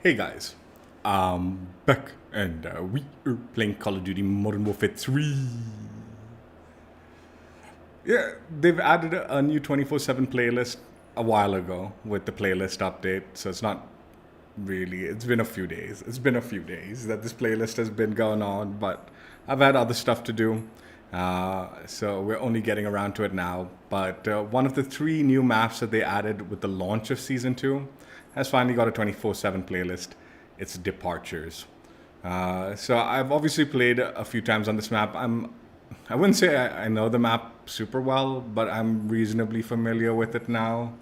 Hey guys, back and we are playing Call of Duty Modern Warfare 3. Yeah, they've added a new 24/7 playlist a while ago with the playlist update, so it's not really, it's been a few days. It's been a few days that this playlist has been going on, but I've had other stuff to do, so we're only getting around to it now. But one of the three new maps that they added with the launch of Season 2 has finally got a 24/7 playlist. It's Departures. So I've obviously played a few times on this map. I wouldn't say I know the map super well, but I'm reasonably familiar with it now,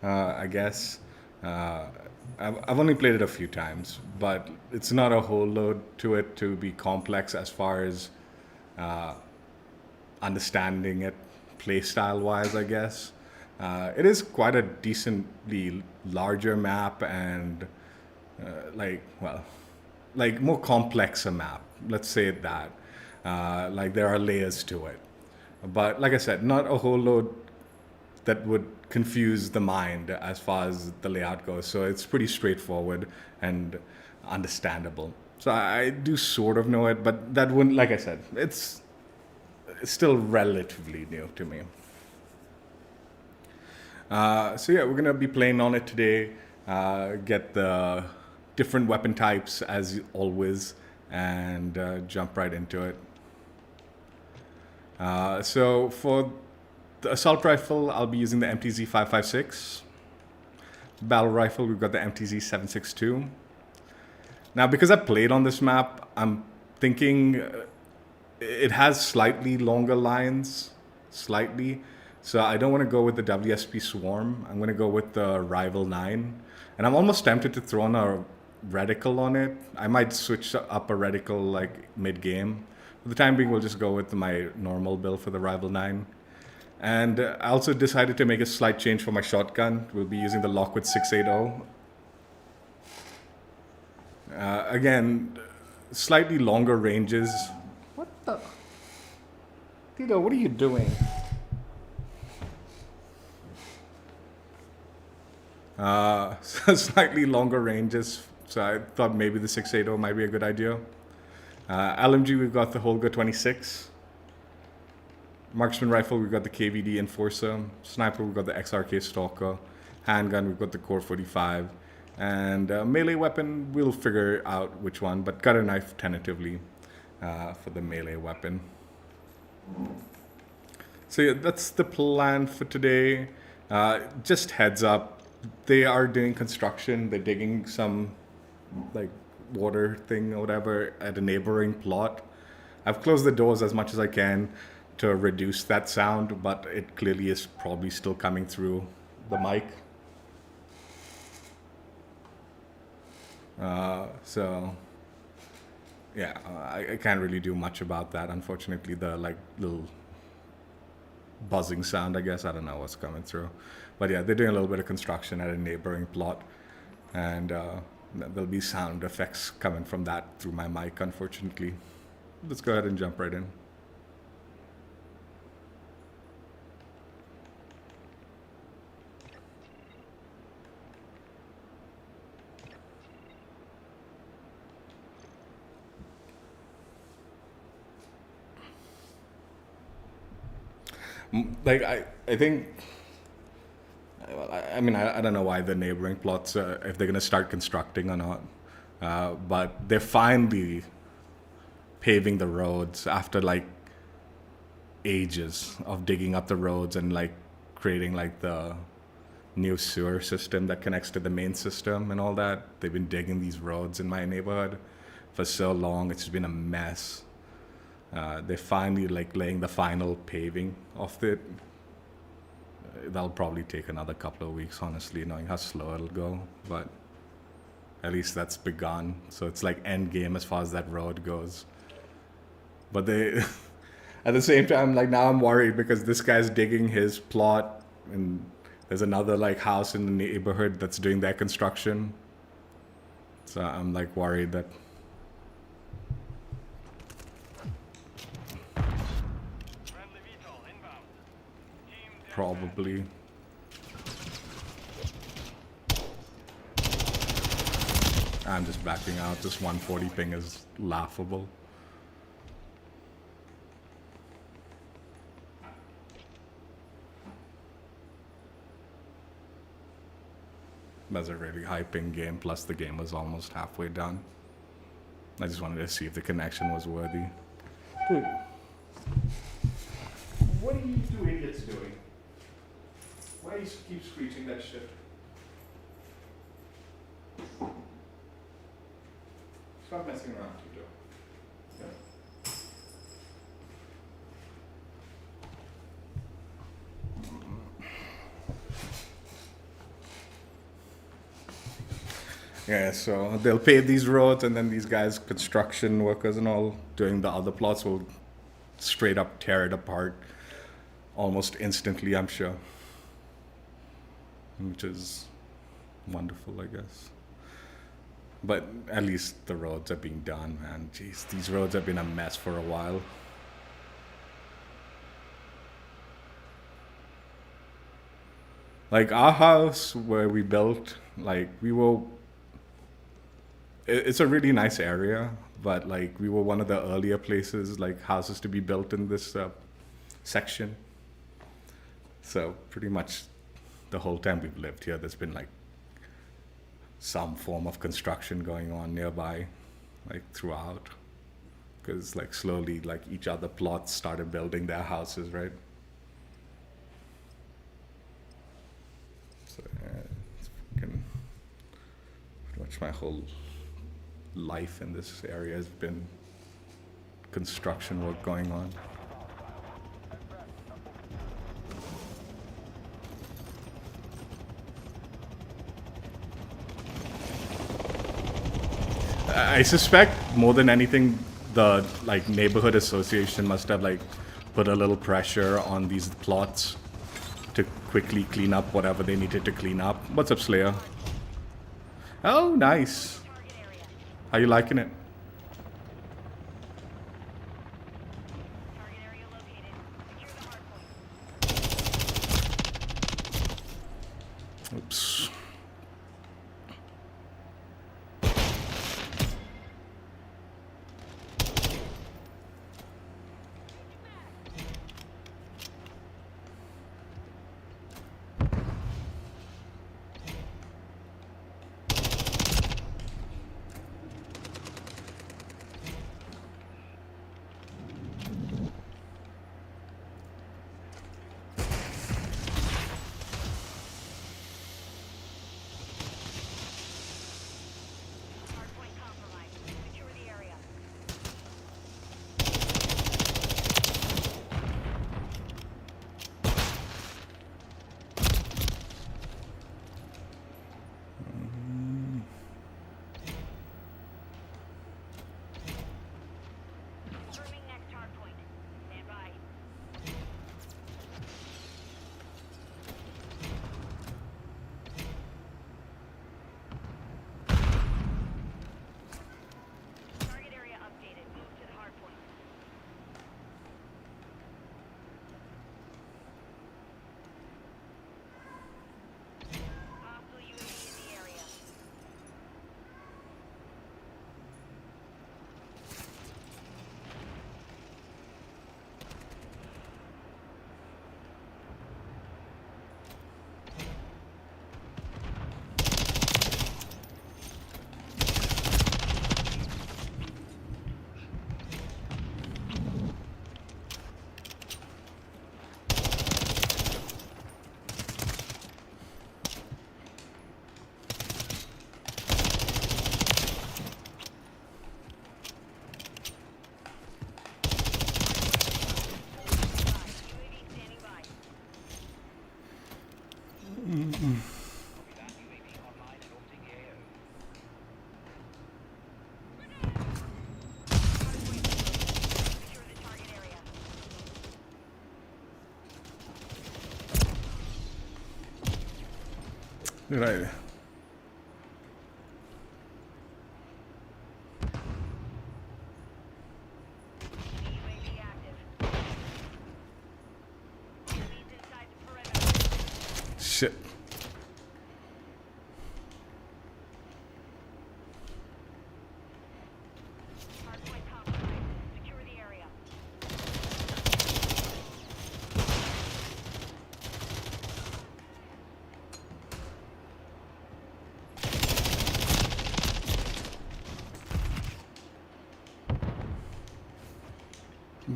I guess. I've only played it a few times, but it's not a whole load to it to be complex as far as understanding it playstyle wise, I guess. It is quite a decently larger map and like more complex a map. Let's say that. Like there are layers to it, but like I said, not a whole load that would confuse the mind as far as the layout goes. So it's pretty straightforward and understandable. So I do sort of know it, but that wouldn't, like I said, it's still relatively new to me. So yeah, we're gonna be playing on it today. Get the different weapon types as always, and jump right into it. So for the assault rifle, I'll be using the MTZ 556. Battle rifle, we've got the MTZ 762. Now, because I played on this map, I'm thinking it has slightly longer lines, slightly. So I don't want to go with the WSP Swarm. I'm going to go with the Rival 9. And I'm almost tempted to throw on a reticle on it. I might switch up a reticle like mid-game. For the time being, we'll just go with my normal build for the Rival 9. And I also decided to make a slight change for my shotgun. We'll be using the Lockwood 680. Again, slightly longer ranges. What the? Tito, what are you doing? So slightly longer ranges. So I thought maybe the 680 might be a good idea. LMG, we've got the Holga 26. Marksman rifle, we've got the KVD Enforcer. Sniper, we've got the XRK Stalker. Handgun, we've got the Core 45. And melee weapon, we'll figure out which one, but cutter knife tentatively for the melee weapon. So yeah, that's the plan for today. Just heads up, they are doing construction. They're digging some like water thing or whatever at a neighboring plot. I've closed the doors as much as I can to reduce that sound, but it clearly is probably still coming through the mic. So yeah, I can't really do much about that. Unfortunately, the like little buzzing sound, I guess, I don't know what's coming through. But yeah, they're doing a little bit of construction at a neighboring plot, and there'll be sound effects coming from that through my mic, unfortunately. Let's go ahead and jump right in. Like I think, well, I mean, I don't know why the neighboring plots, if they're gonna start constructing or not, but they're finally paving the roads after like ages of digging up the roads and like creating like the new sewer system that connects to the main system and all that. They've been digging these roads in my neighborhood for so long. It's been a mess. They're finally like laying the final paving of it. That'll probably take another couple of weeks, honestly, knowing how slow it'll go. But at least that's begun. So it's like end game as far as that road goes. But they, at the same time, like now I'm worried because this guy's digging his plot, and there's another like house in the neighborhood that's doing their construction. So I'm like worried that. Probably. I'm just backing out. This 140 ping is laughable. That's a really high ping game, plus the game was almost halfway done. I just wanted to see if the connection was worthy. Dude, what are you two idiots doing? Why do you keep screeching that shit? Stop messing around, Tito. Yeah, so they'll pave these roads, and then these guys, construction workers and all, doing the other plots will straight up tear it apart almost instantly, I'm sure. Which is wonderful, I guess. But at least the roads are being done, man. Jeez, these roads have been a mess for a while. Like our house where we built, like it's a really nice area, but like we were one of the earlier places, like houses to be built in this section. So pretty much the whole time we've lived here, there's been like some form of construction going on nearby, like throughout. Because like slowly, like each other plots started building their houses, right? So it's fucking pretty much my whole life in this area has been construction work going on. I suspect more than anything, the like neighborhood association must have like put a little pressure on these plots to quickly clean up whatever they needed to clean up. What's up, Slayer? Oh, nice. How you liking it? Oops. Right. Shit.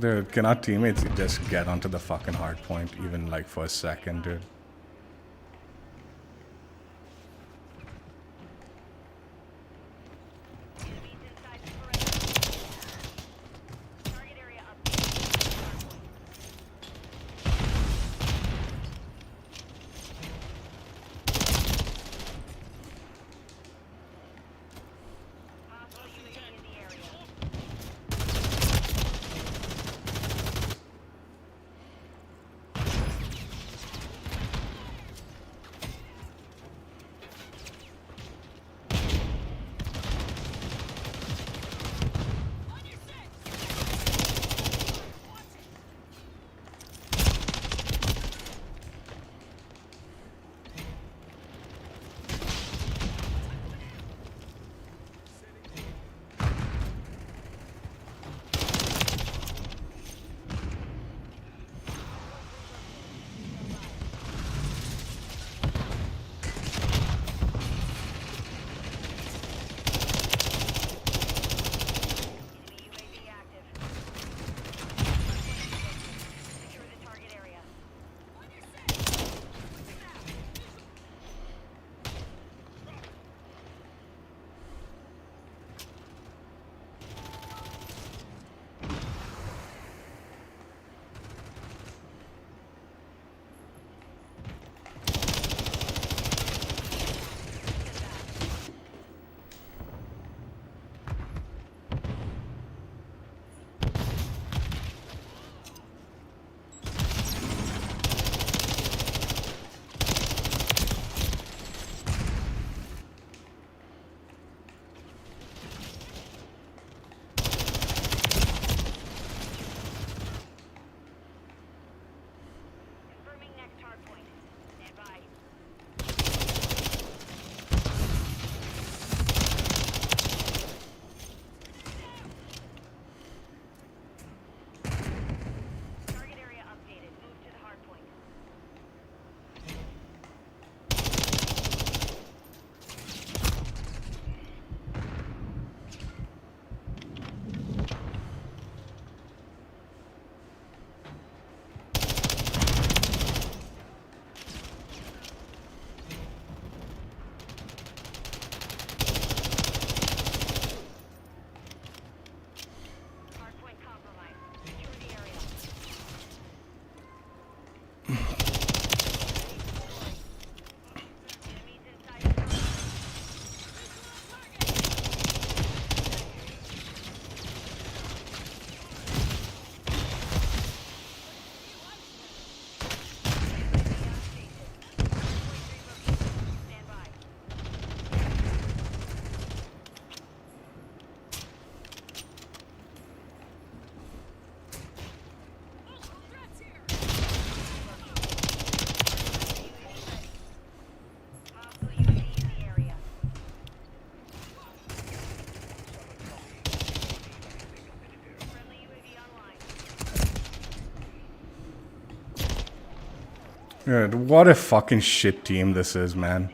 Dude, can our teammates just get onto the fucking hard point even like for a second, dude? Dude, what a fucking shit team this is, man.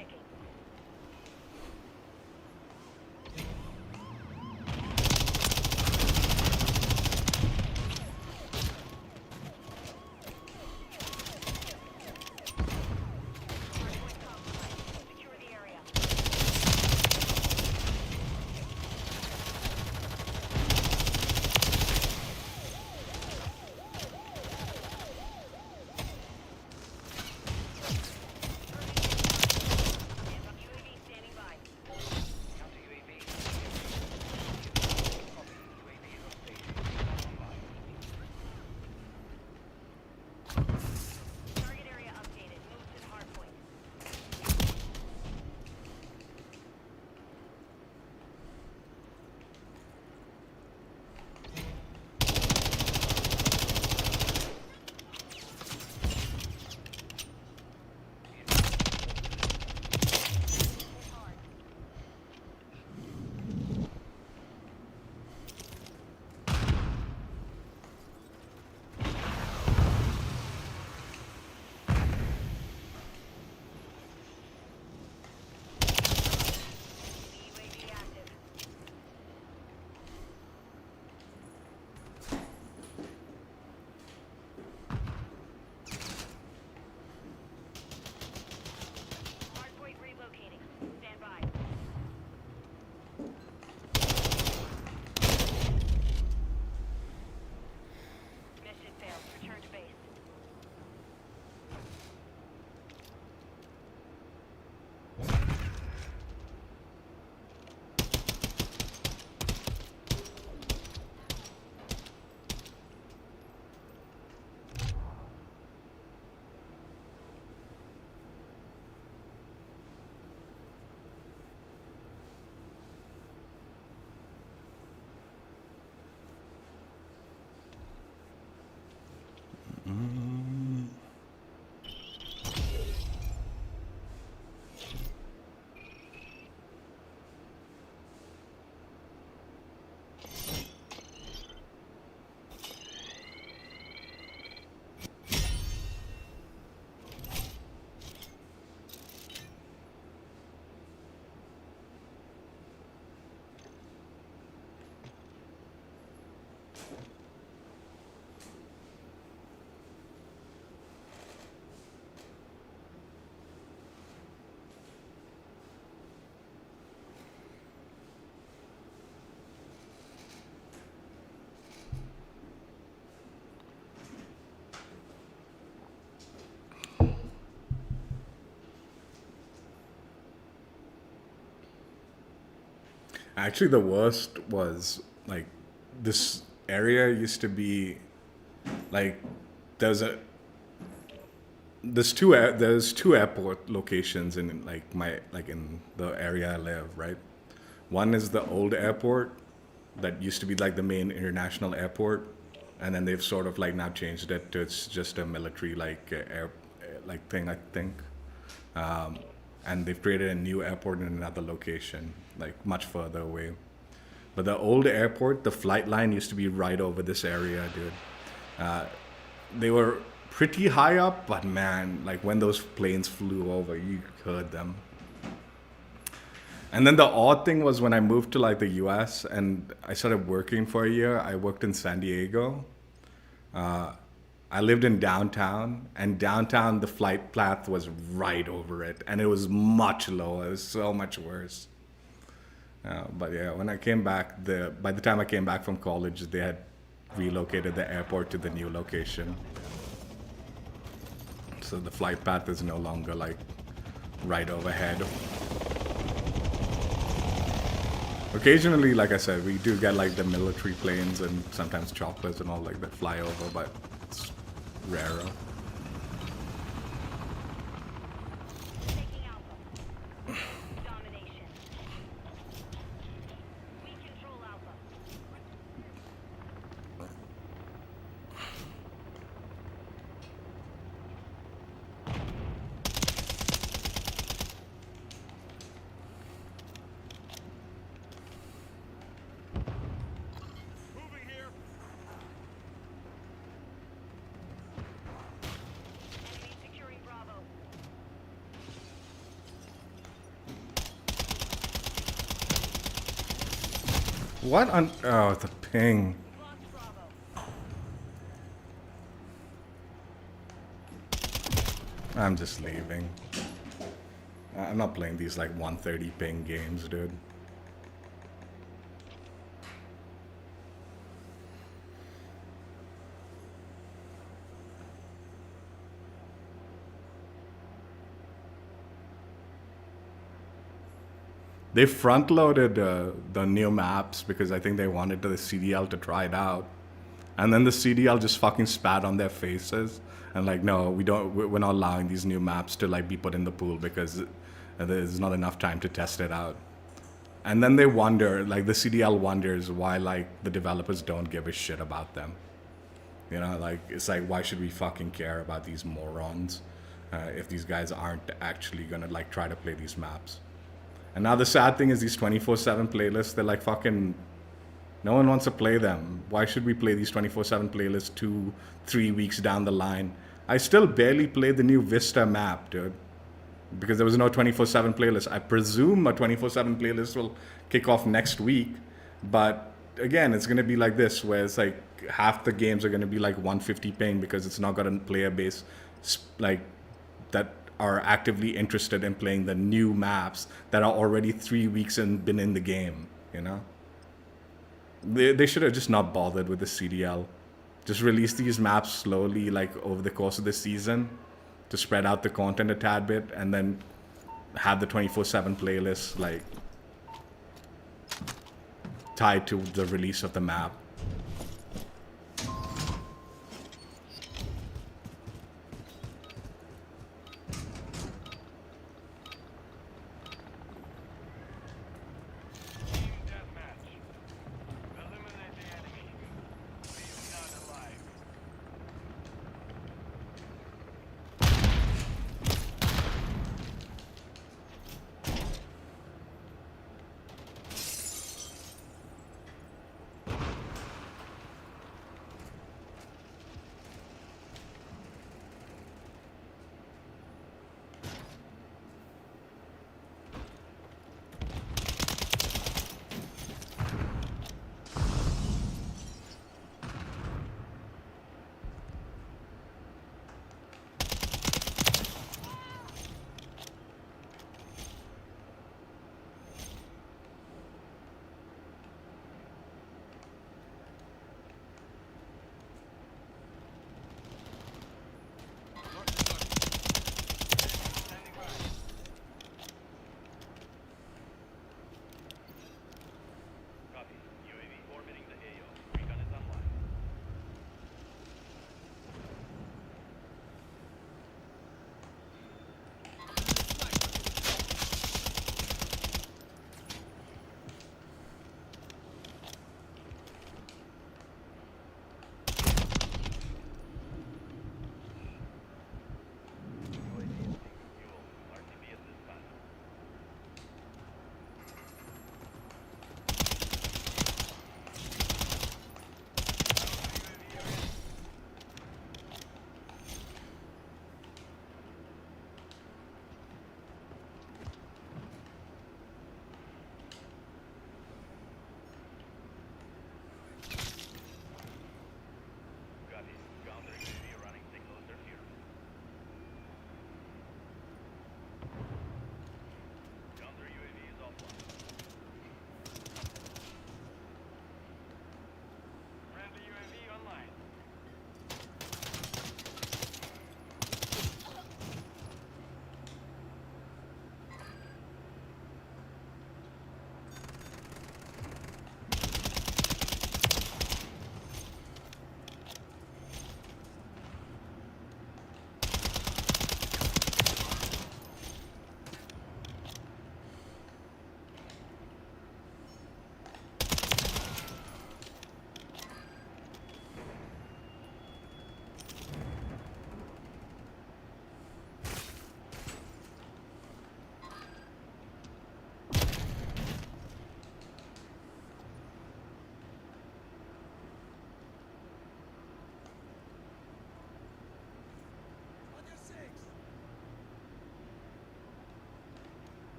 Actually, the worst was like this area used to be like there's a there's two airport locations in like my like in the area I live, right? One is the old airport that used to be like the main international airport, and then they've sort of like now changed it to it's just a military like air like thing, I think. And they've created a new airport in another location, like much further away. But the old airport, the flight line used to be right over this area, dude. They were pretty high up, but man, like when those planes flew over, you heard them. And then the odd thing was when I moved to like the US and I started working for a year, I worked in San Diego. I lived in downtown, and downtown the flight path was right over it, and it was much lower. It was so much worse. But yeah, when I came back, by the time I came back from college, they had relocated the airport to the new location. So the flight path is no longer like right overhead. Occasionally, like I said, we do get like the military planes and sometimes choppers and all like that fly over, but it's rarer. What on? Oh, the ping. I'm just leaving. I'm not playing these like 130 ping games, dude. They front loaded the new maps because I think they wanted the CDL to try it out. And then the CDL just fucking spat on their faces and like, no, we're not allowing these new maps to like be put in the pool because there's not enough time to test it out. And then they wonder, like the CDL wonders why like the developers don't give a shit about them. You know, like it's like, why should we fucking care about these morons if these guys aren't actually gonna like try to play these maps? And now the sad thing is these 24/7 playlists, they're like fucking, no one wants to play them. Why should we play these 24/7 playlists 2-3 weeks down the line? I still barely played the new Vista map, dude, because there was no 24/7 playlist. I presume a 24/7 playlist will kick off next week, but again, it's going to be like this, where it's like half the games are going to be like 150 ping because it's not got a player base like that are actively interested in playing the new maps that are already 3 weeks and been in the game, you know? They should have just not bothered with the CDL. Just release these maps slowly, like over the course of the season to spread out the content a tad bit, and then have the 24/7 playlist like tied to the release of the map.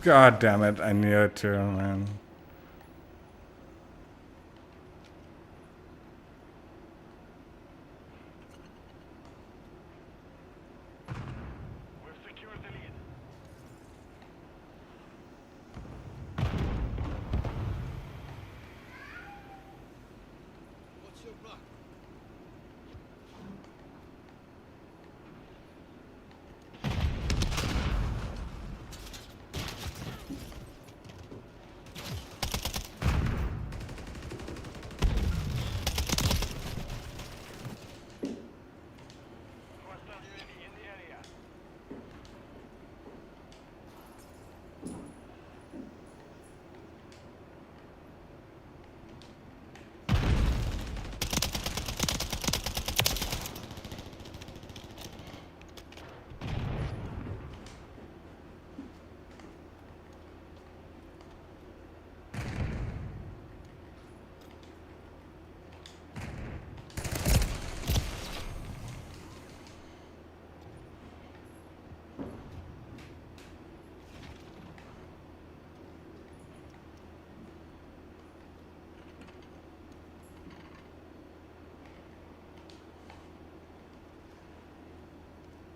God damn it, I knew it too, man. We've secured the lead. What's your plan? Hostile UAV in the area.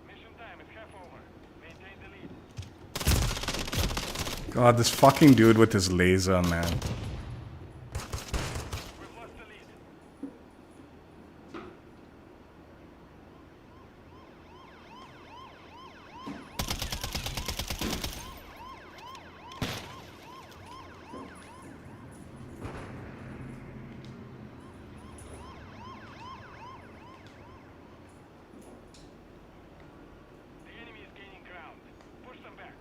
Mission time is half over. Maintain the lead. God, this fucking dude with his laser, man. We've lost the lead. The enemy is gaining ground. Push them back.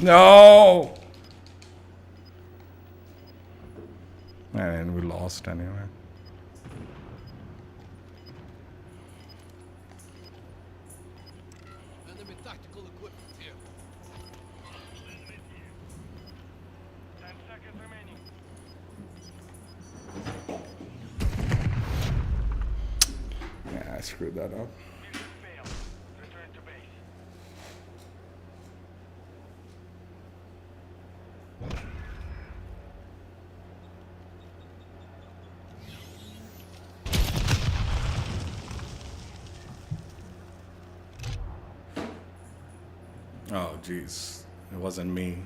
No! And we lost anyway. Enemy tactical equipment here. 10 seconds remaining. Yeah, I screwed that up. Mission failed. Return to base. Oh, jeez. It wasn't me.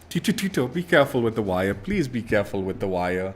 Tito, be careful with the wire. Please be careful with the wire.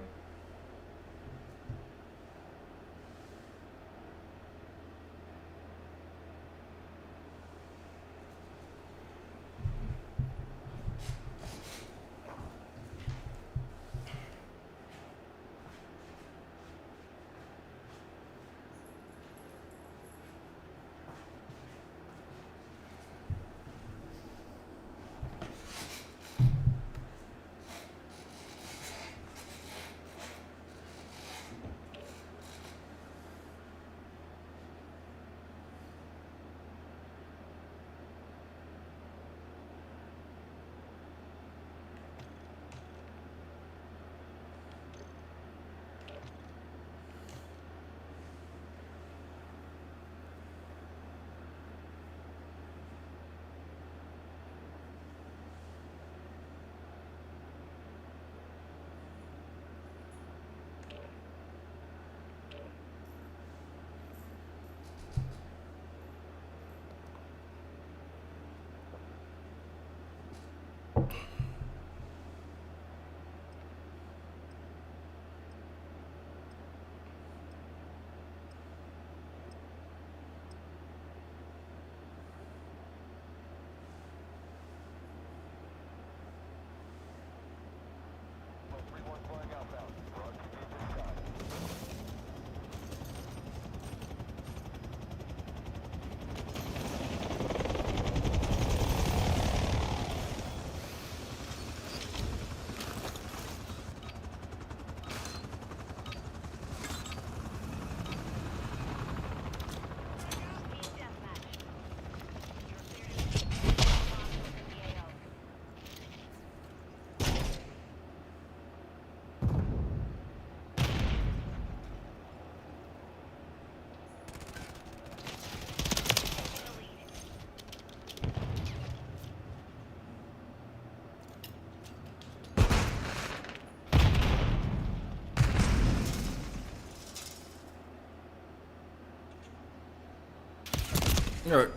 Alright.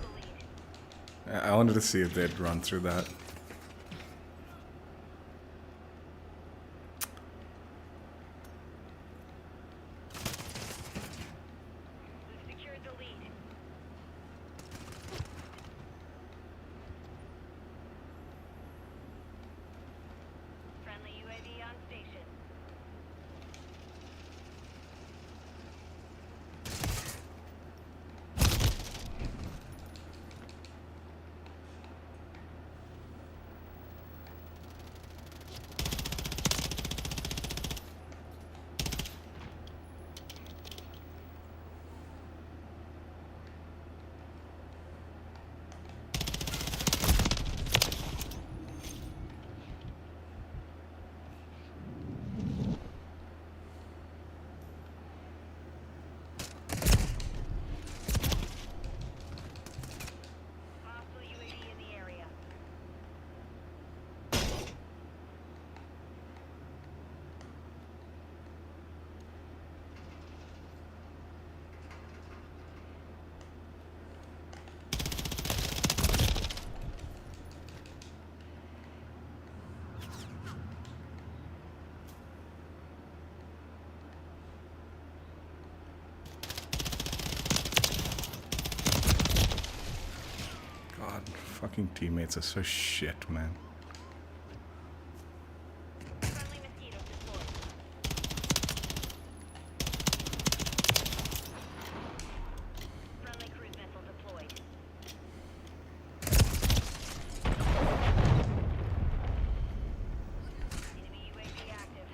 I wanted to see if they'd run through that. We've secured the lead. Friendly UAV on station. Fucking teammates are so shit, man. Friendly mosquito deployed. Friendly cruise missile deployed. Enemy UAV active.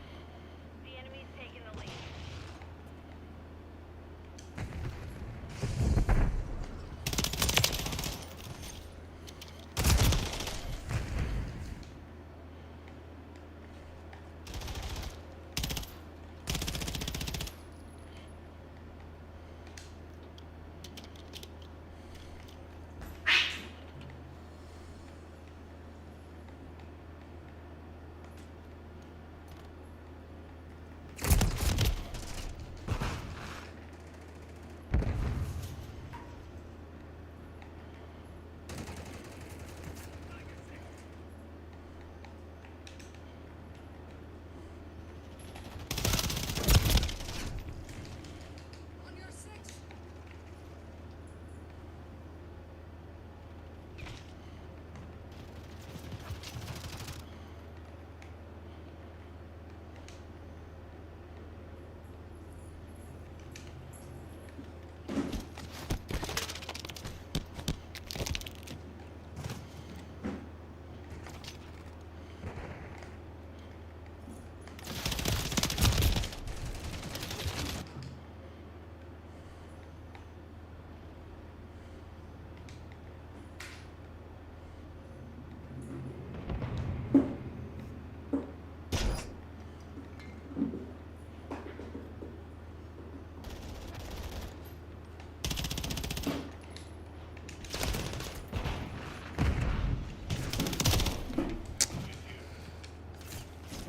The enemy's taken the lead. On your six.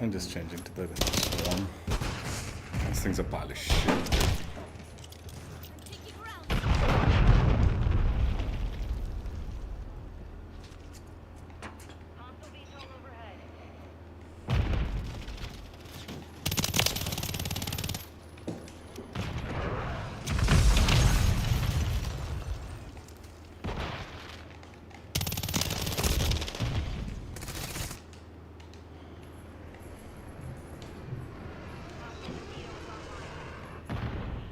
I'm just changing to the swarm. These things are pile of shit. Taking ground. Hostile VTOL overhead. Hostile mosquito is online.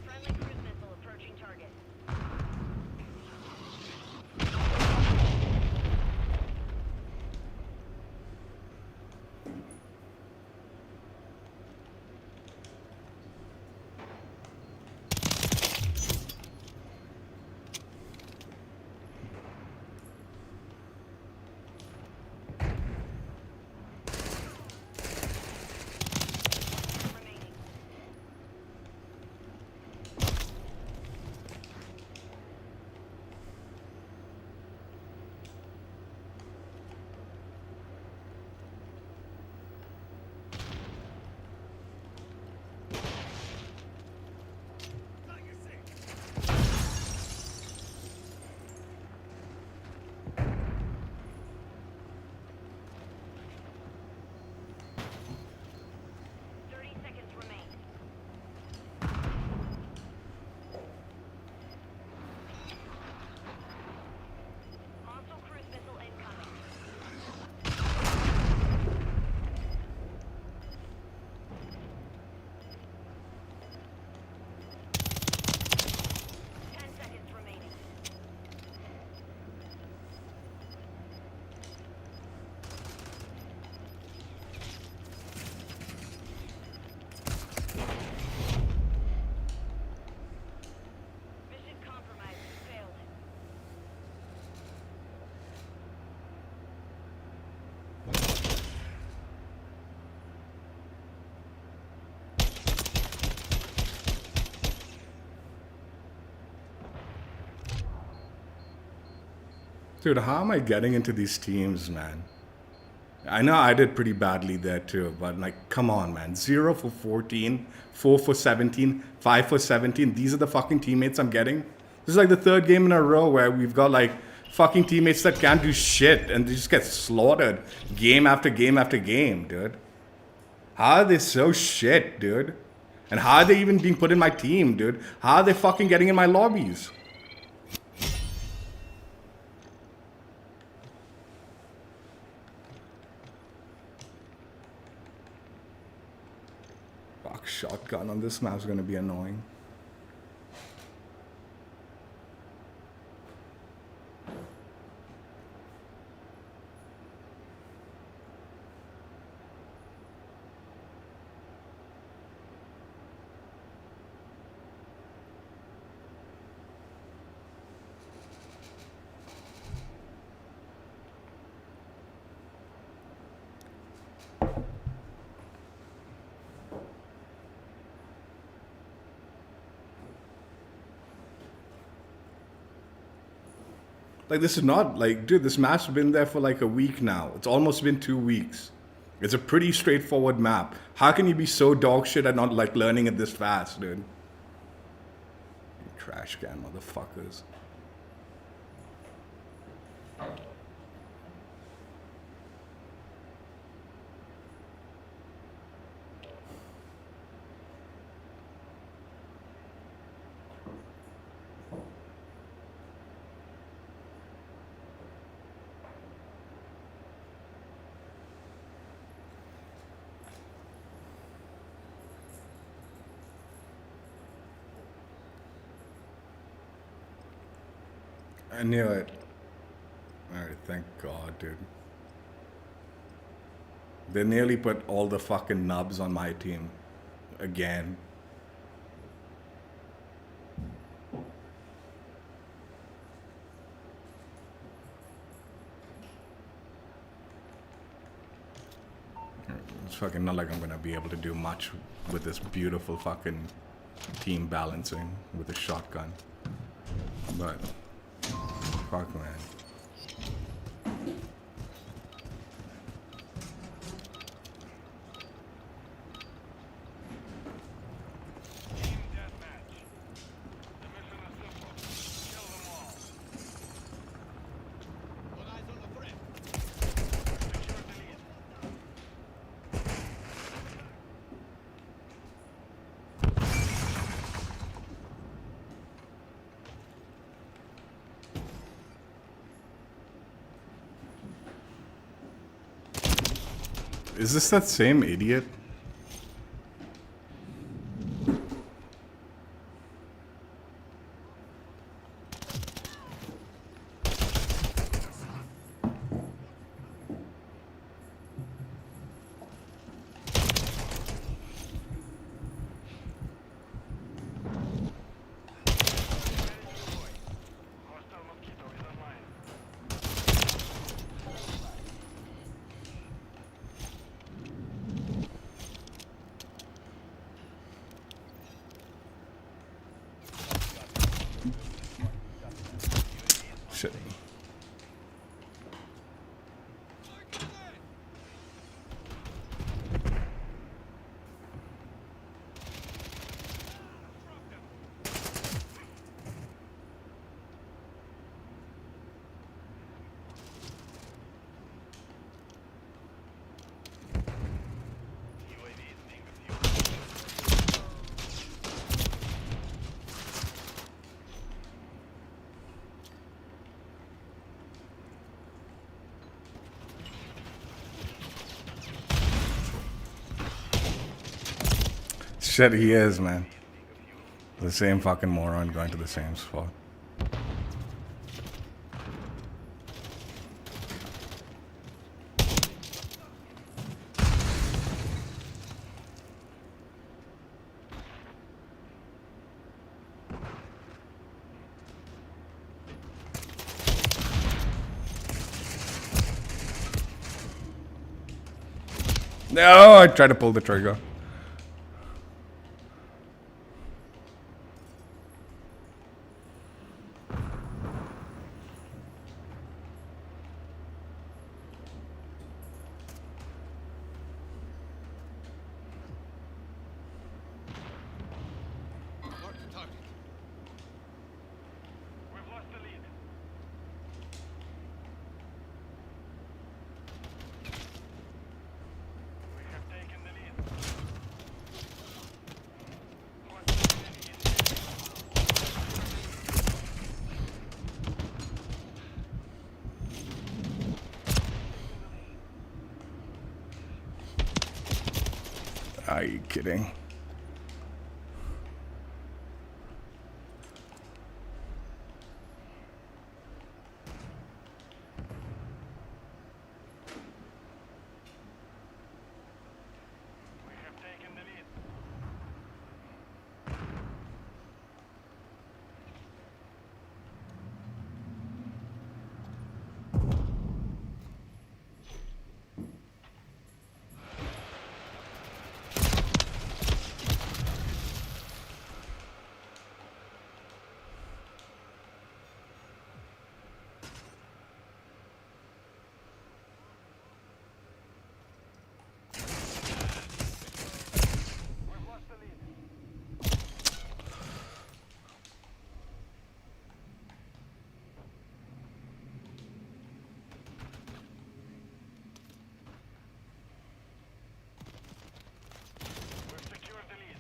Friendly cruise missile approaching target. Remaining. Thirty seconds remain. Hostile cruise missile incoming. Ten seconds remaining. Mission compromised. Failed. Dude, how am I getting into these teams, man? I know I did pretty badly there too, but like, come on, man. 0 for 14, 4 for 17, 5 for 17. These are the fucking teammates I'm getting. This is like the third game in a row where we've got like fucking teammates that can't do shit and they just get slaughtered game after game after game, dude. How are they so shit, dude? And how are they even being put in my team, dude? How are they fucking getting in my lobbies? Fuck, shotgun on this map is gonna be annoying. Like, this is not like, dude, this map's been there for like a week now. It's almost been 2 weeks. It's a pretty straightforward map. How can you be so dog shit at not like learning it this fast, dude? You trash can motherfuckers. I knew it. Alright, thank God, dude. They nearly put all the fucking nubs on my team. Again. It's fucking not like I'm gonna be able to do much with this beautiful fucking team balancing with a shotgun. But fuck, man. Team deathmatch. The mission is simple. Kill them all. Secure the lead. Is this that same idiot? Shit. Shit, he is, man. The same fucking moron going to the same spot. No, I tried to pull the trigger. We've lost the lead. We have taken the lead. Hostile enemy is Are you kidding? We have taken the lead. We've lost the lead. We've secured the lead.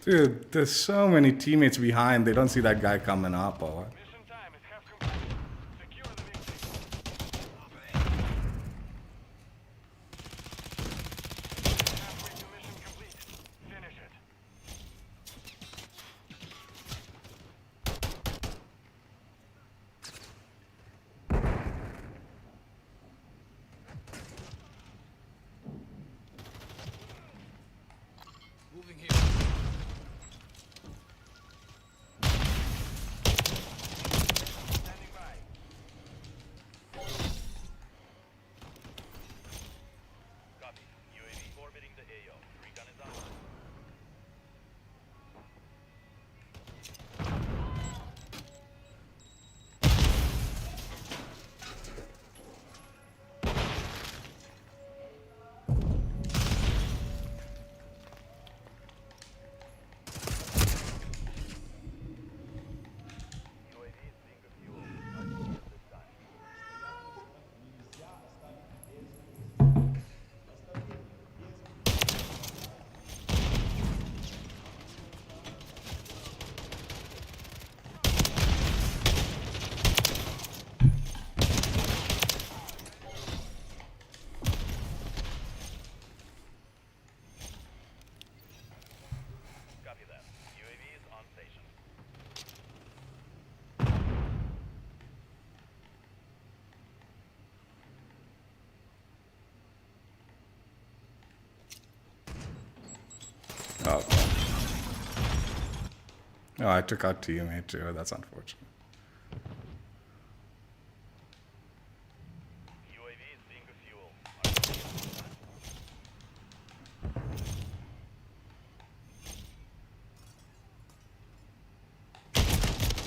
Dude, there's so many teammates behind. They don't see that guy coming up or what? Mission time is half completed. Secure the victory. Halfway to mission complete. Finish it. Moving here. Oh. Oh, I took out teammate too. That's unfortunate. UAV is being fuel.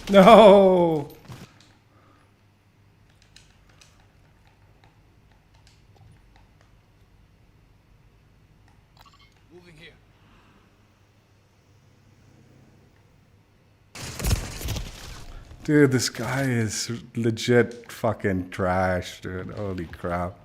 No. Moving here. Dude, this guy is legit fucking trash, dude. Holy crap.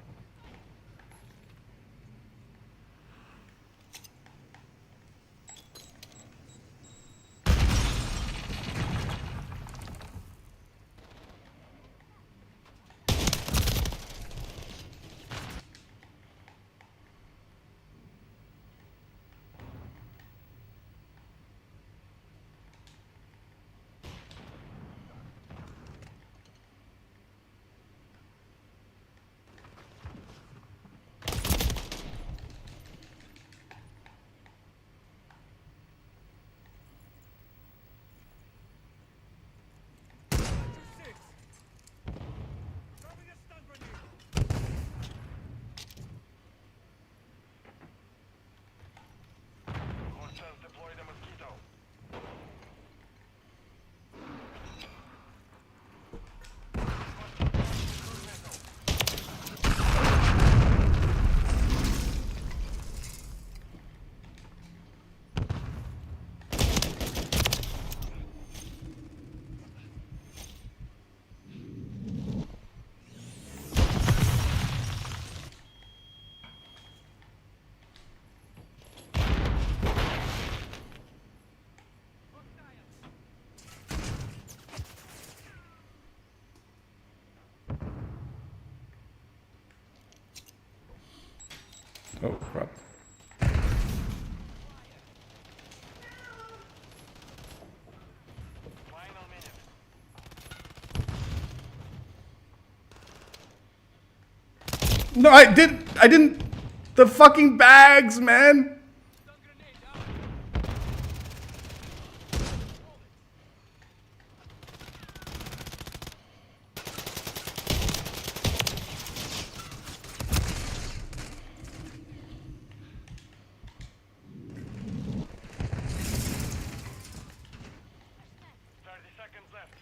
Throwing a stun grenade. Hostiles deploy the mosquito. Oh, crap. Final minute. No, I didn't. The fucking bags, man. Stun grenade out. 30 seconds left.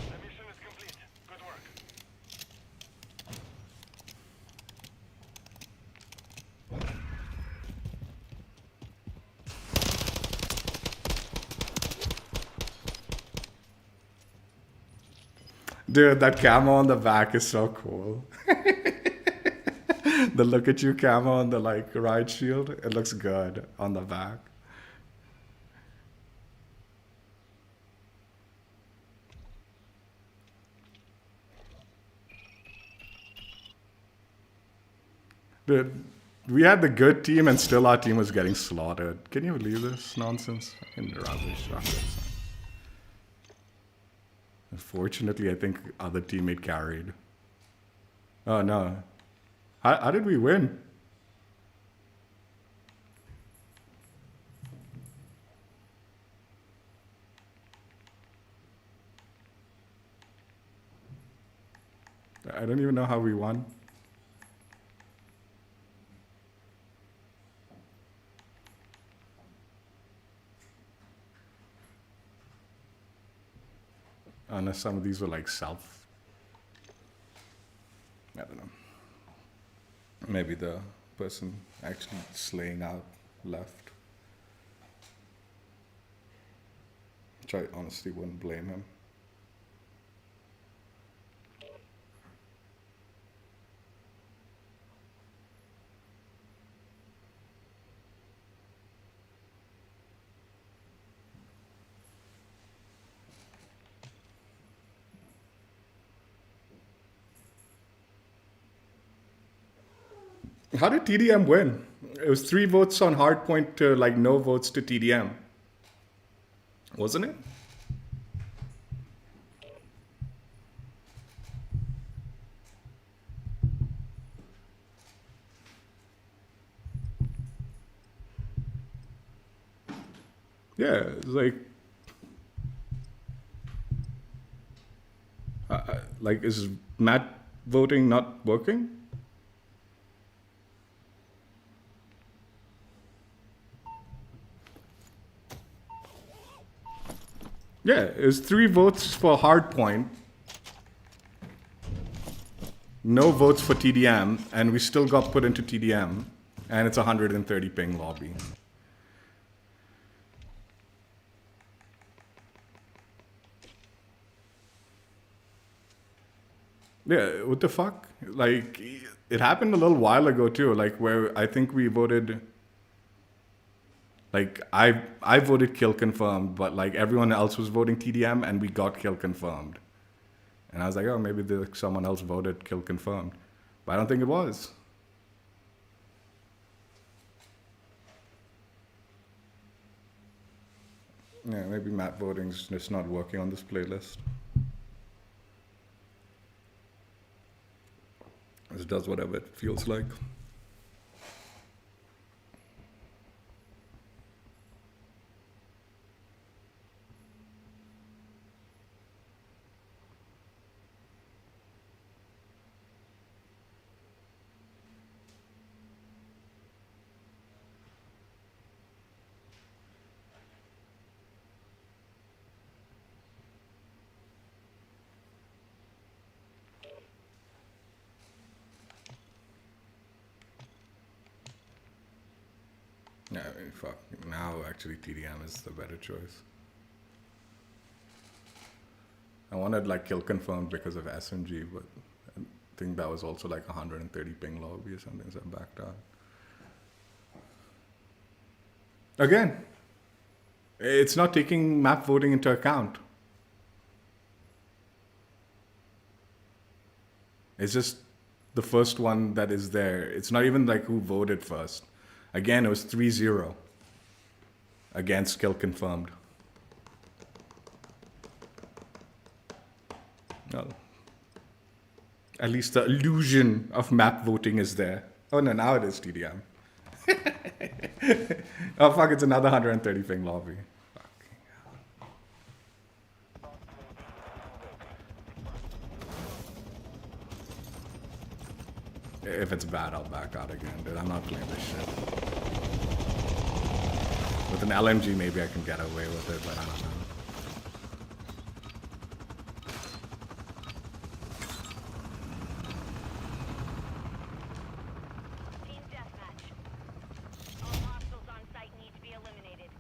The mission is complete. Good work. Dude, that camo on the back is so cool. The look at you camo on the like ride shield, it looks good on the back. Dude, we had the good team and still our team was getting slaughtered. Can you believe this nonsense? Fucking rubbish. Unfortunately, I think other teammate carried. Oh no. How did we win? I don't even know how we won. Unless some of these were like self. I don't know. Maybe the person actually slaying out left. Which I honestly wouldn't blame him. How did TDM win? It was 3 votes on hardpoint to like no votes to TDM. Wasn't it? Yeah, it's like is Matt voting not working? Yeah, it was 3 votes for hardpoint, no votes for TDM, and we still got put into TDM, and it's 130 ping lobby. Yeah, what the fuck? Like, it happened a little while ago too, like where I think we voted. Like I voted kill confirmed, but like everyone else was voting TDM, and we got kill confirmed. And I was like, oh, maybe someone else voted kill confirmed, but I don't think it was. Yeah, maybe Matt voting's just not working on this playlist. It does whatever it feels like. Yeah, I mean, fuck. Now, actually, TDM is the better choice. I wanted like kill confirmed because of SMG, but I think that was also like 130 ping lobby or something, so I backed out. Again, it's not taking map voting into account. It's just the first one that is there. It's not even like who voted first. Again, it was 3-0 against kill confirmed. Well, at least the illusion of map voting is there. Oh no, now it is TDM. Oh fuck, it's another 130 ping lobby. Fucking hell. If it's bad, I'll back out again, dude. I'm not playing this shit. With an LMG, maybe I can get away with it, but I don't know. Team deathmatch. All hostiles on site need to be eliminated.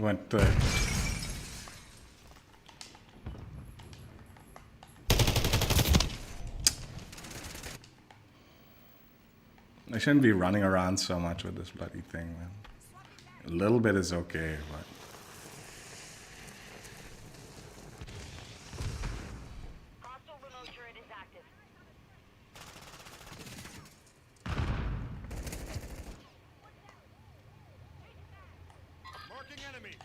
Went I shouldn't be running around so much with this bloody thing, man. A little bit is okay, but Hostile remote turret is active. Marking enemy.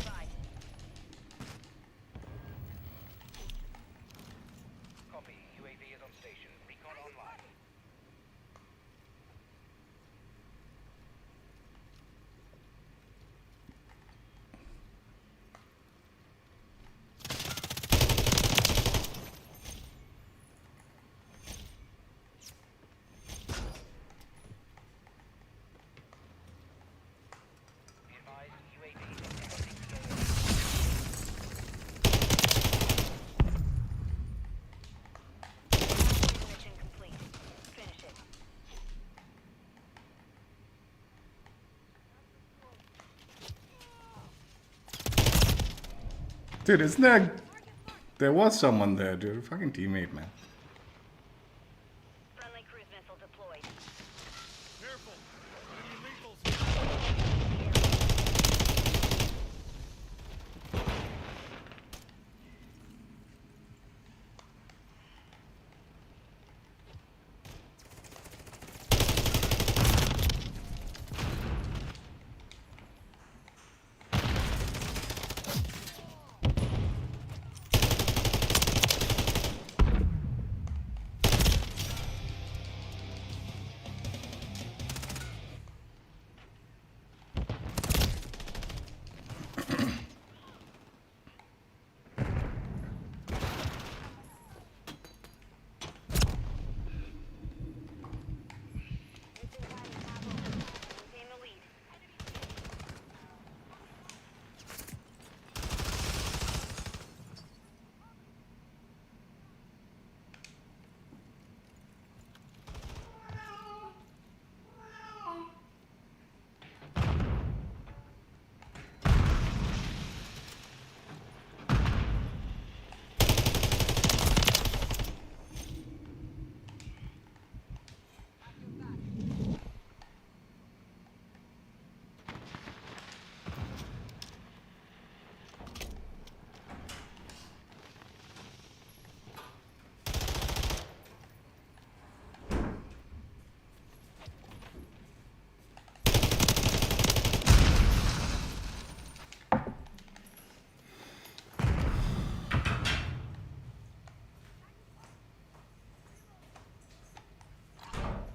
Side. Copy. UAV is on station. Recon online. Be advised, UAV is exiting the AO. Mission complete. Finish it. dude, isn't there? There was someone there, dude. Fucking teammate, man. Friendly cruise missile deployed. Careful. Enemy lethals. Maintain the lead.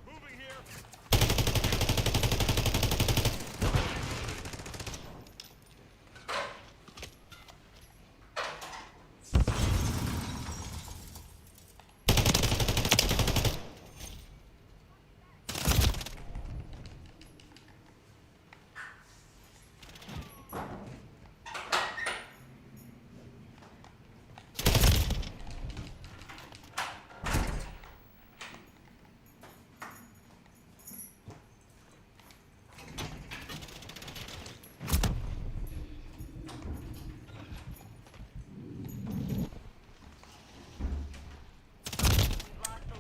Moving here.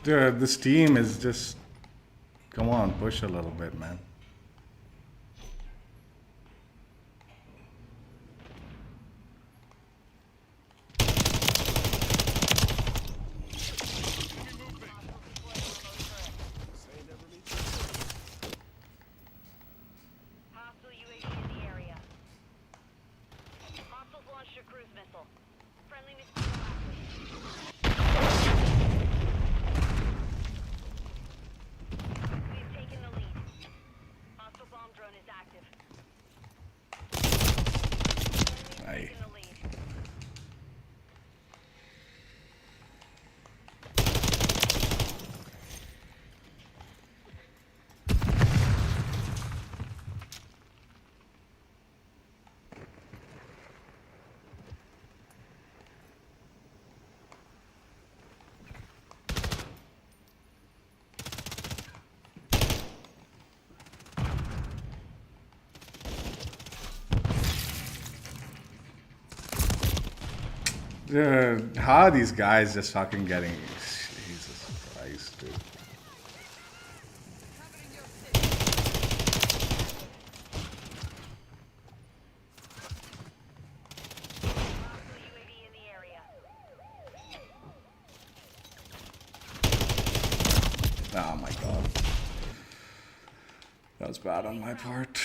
Dude, this team is just. Come on, push a little bit, man. Hostile UAV in the area. Hostiles launched a cruise missile. Friendly mosquito active. We've taken the lead. Dude, how are these guys just fucking getting... Jesus Christ, dude. Hostile UAV in the area. Oh my god. That was bad on my part.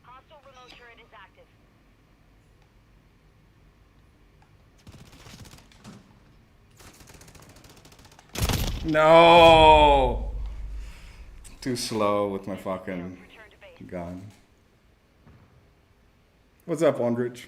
Hostile remote turret is active. No! Too slow with my fucking Return to base. gun. What's up, Ondrich?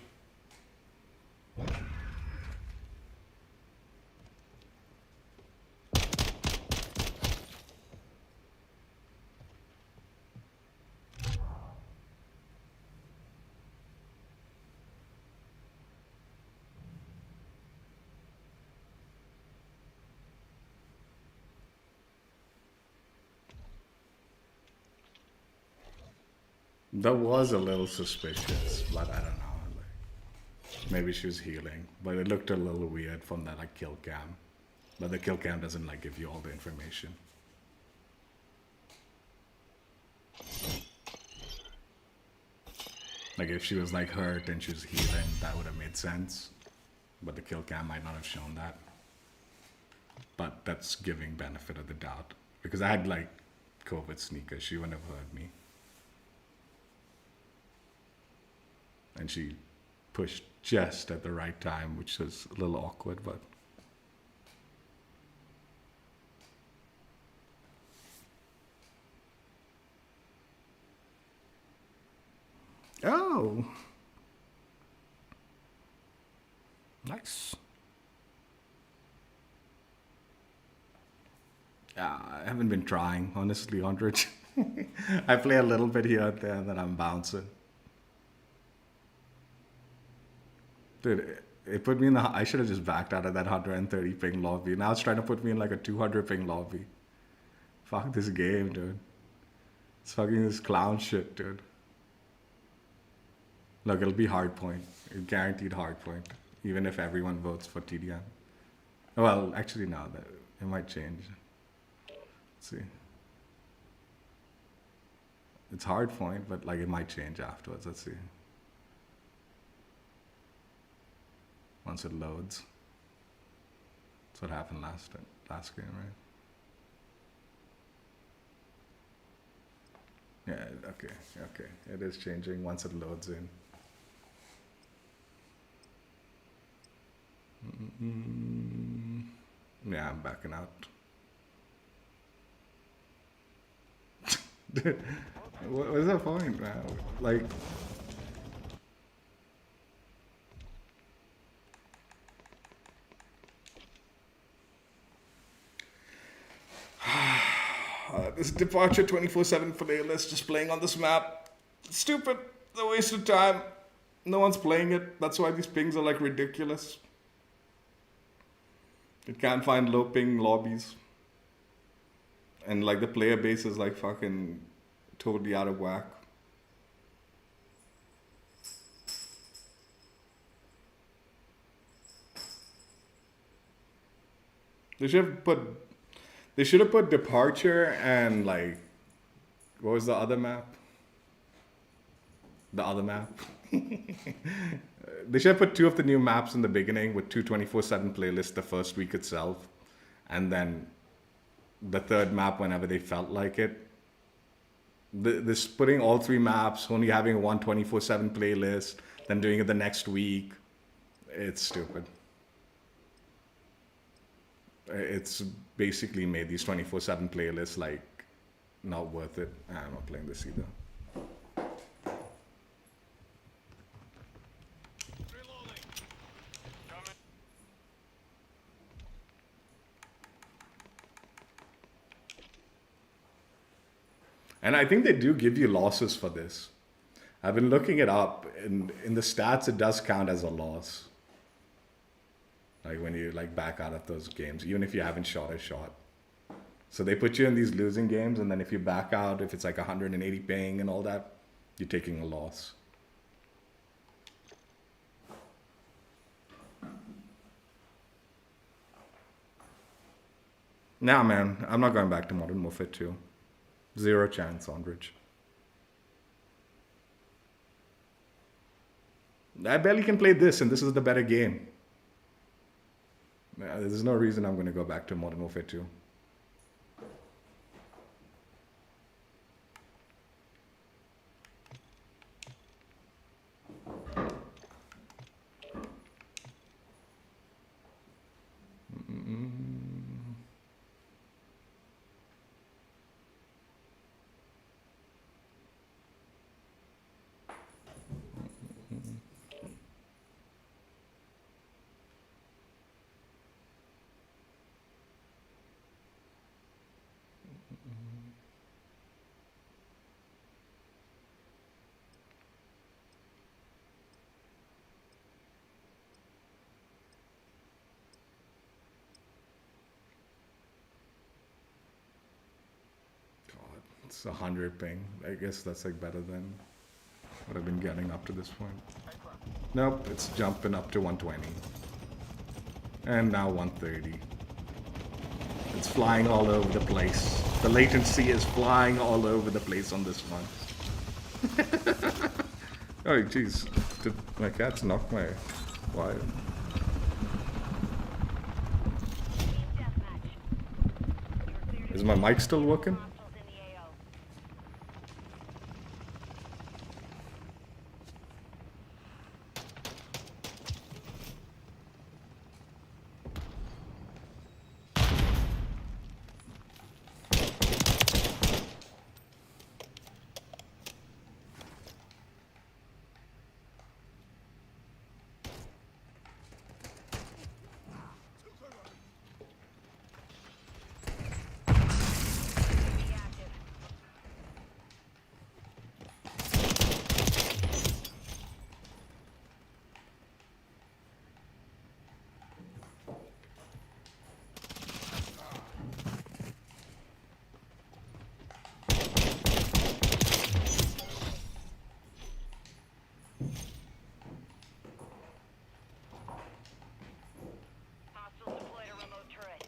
That was a little suspicious, but I don't know. Like, maybe she was healing, but it looked a little weird from that like kill cam. But the kill cam doesn't like give you all the information. Like if she was like hurt and she was healing, that would have made sense. But the kill cam might not have shown that. But that's giving benefit of the doubt. Because I had like COVID sneakers, she wouldn't have heard me. And she pushed just at the right time, which was a little awkward, but... Oh! Nice. I haven't been trying, honestly, Andrej. I play a little bit here and there, and then I'm bouncing. Dude, it put me in the... I should have just backed out of that 130 ping lobby. Now it's trying to put me in like a 200 ping lobby. Fuck this game, dude. It's fucking this clown shit, dude. Look, it'll be hard point. Guaranteed hard point. Even if everyone votes for TDM. Well, actually, no. It might change. Let's see. It's hard point, but like it might change afterwards. Let's see. Once it loads. That's what happened last game, right? Yeah, okay. It is changing once it loads in. Yeah, I'm backing out. Dude, what's the point, man? Like... this departure 24/7 playlist just playing on this map. It's stupid. It's a waste of time. No one's playing it. That's why these pings are like ridiculous. It can't find low ping lobbies. And like the player base is like fucking totally out of whack. They should have put departure and like, what was the other map? The other map. They should have put 2 of the new maps in the beginning with 2 24/7 playlists the first week itself, and then the third map whenever they felt like it. This putting all 3 maps, only having one 24/7 playlist, then doing it the next week, it's stupid. It's basically made these 24/7 playlists like not worth it. I'm not playing this either. Reloading. Coming. And I think they do give you losses for this. I've been looking it up, and in the stats, it does count as a loss. Like when you like back out of those games, even if you haven't shot a shot. So they put you in these losing games, and then if you back out, if it's like 180 ping and all that, you're taking a loss. Nah, man, I'm not going back to Modern Warfare 2. Zero chance, Andrich. I barely can play this, and this is the better game. There's no reason I'm going to go back to Modern Warfare 2. It's 100 ping. I guess that's like better than what I've been getting up to this point. Nope, it's jumping up to 120. And now 130. It's flying all over the place. The latency is flying all over the place on this one. Oh, jeez. Did my cats knock my wire? Team deathmatch. You're clear Is my mic still working? hostiles in the AO. Be active. Hostiles deployed a remote turret.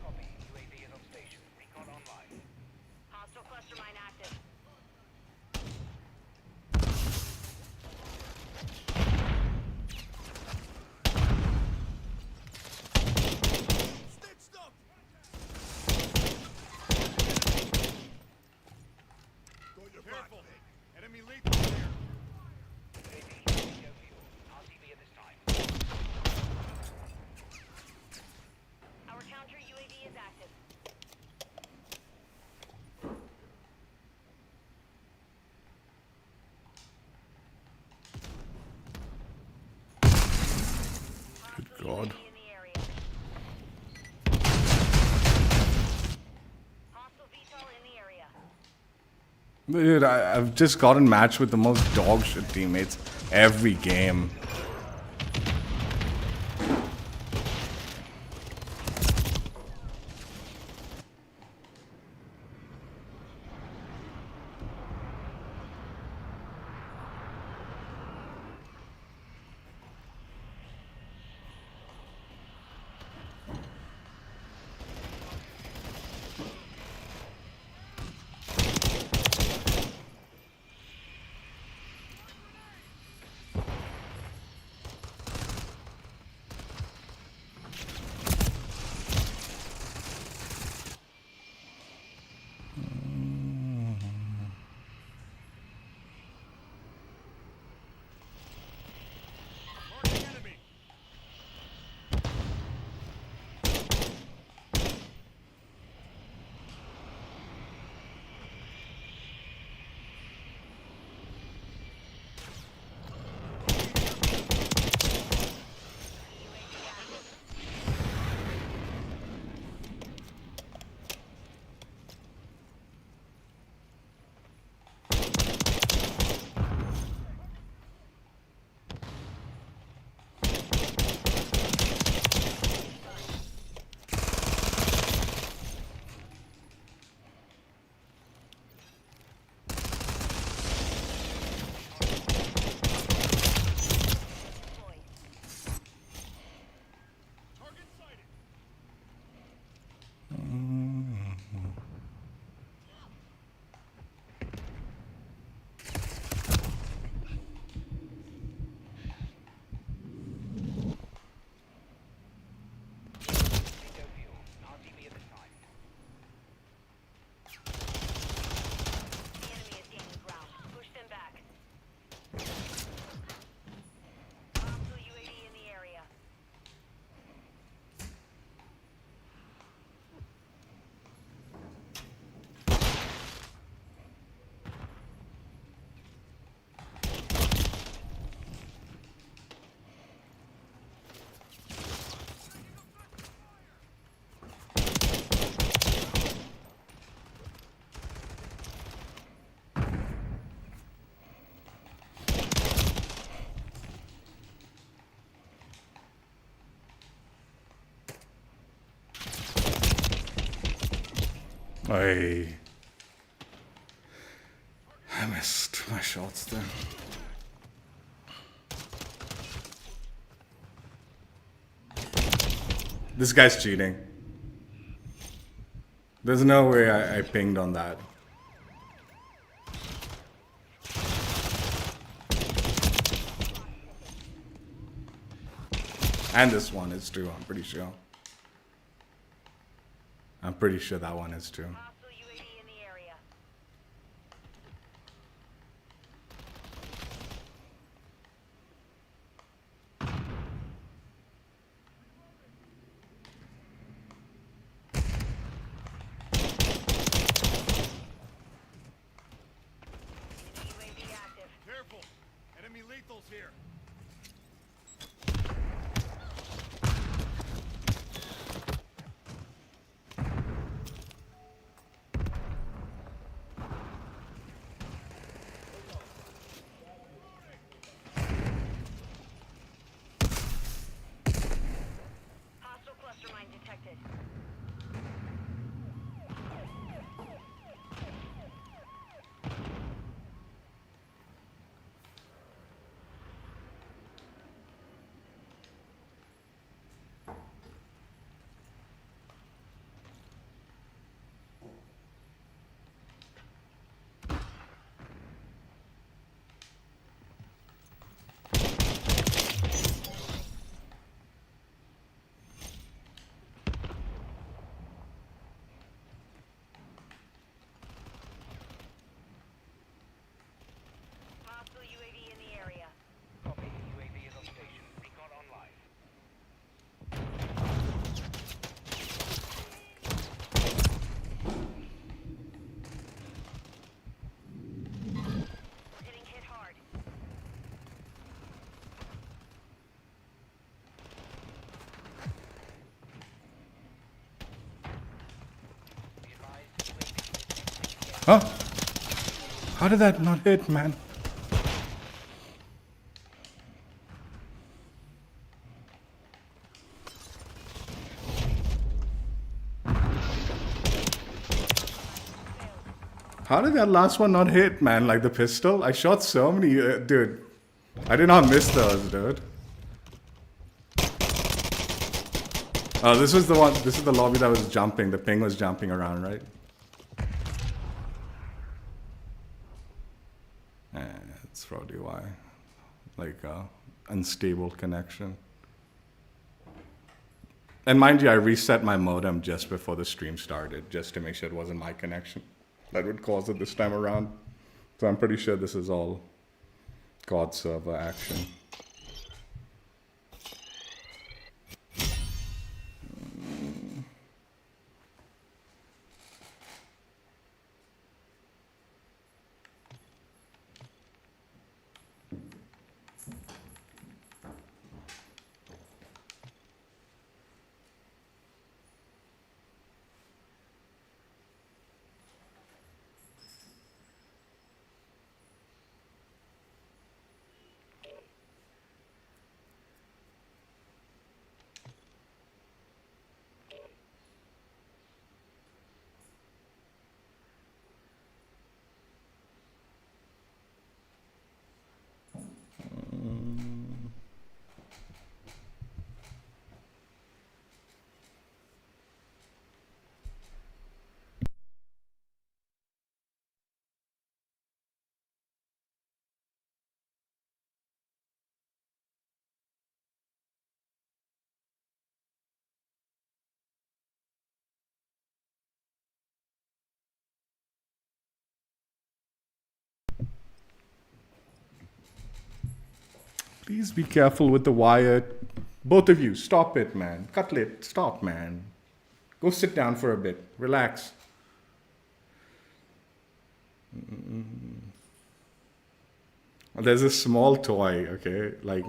Copy. UAV is on station. Recon online. Hostile cluster mine active. Careful. Enemy lethal here. UAV, no fuel. RTB at this time. Our counter UAV is active. Good God. UAV in the area. Hostile VTOL in the area. Dude, I've just gotten matched with the most dog shit teammates every game. I missed my shots there. This guy's cheating. There's no way I pinged on that. And this one is too, I'm pretty sure. I'm pretty sure that one is too. Hostile UAV in the area. UAV active. Careful! Enemy lethal's here. Hostile cluster mine detected. Hostile UAV in the area. Copy. UAV is on station. Recon online. We're getting hit hard. Be advised, UAV is exiting the area. Huh? How did that not hit, man? How did that last one not hit, man? Like the pistol? I shot so many, dude. I did not miss those, dude. Oh, this was the one. This is the lobby that was jumping. The ping was jumping around, right? That's probably why. Like, unstable connection. And mind you, I reset my modem just before the stream started, just to make sure it wasn't my connection that would cause it this time around. So I'm pretty sure this is all God server action. Please be careful with the wire. Both of you, stop it, man. Cutlet, stop, man. Go sit down for a bit. Relax. There's a small toy, okay? Like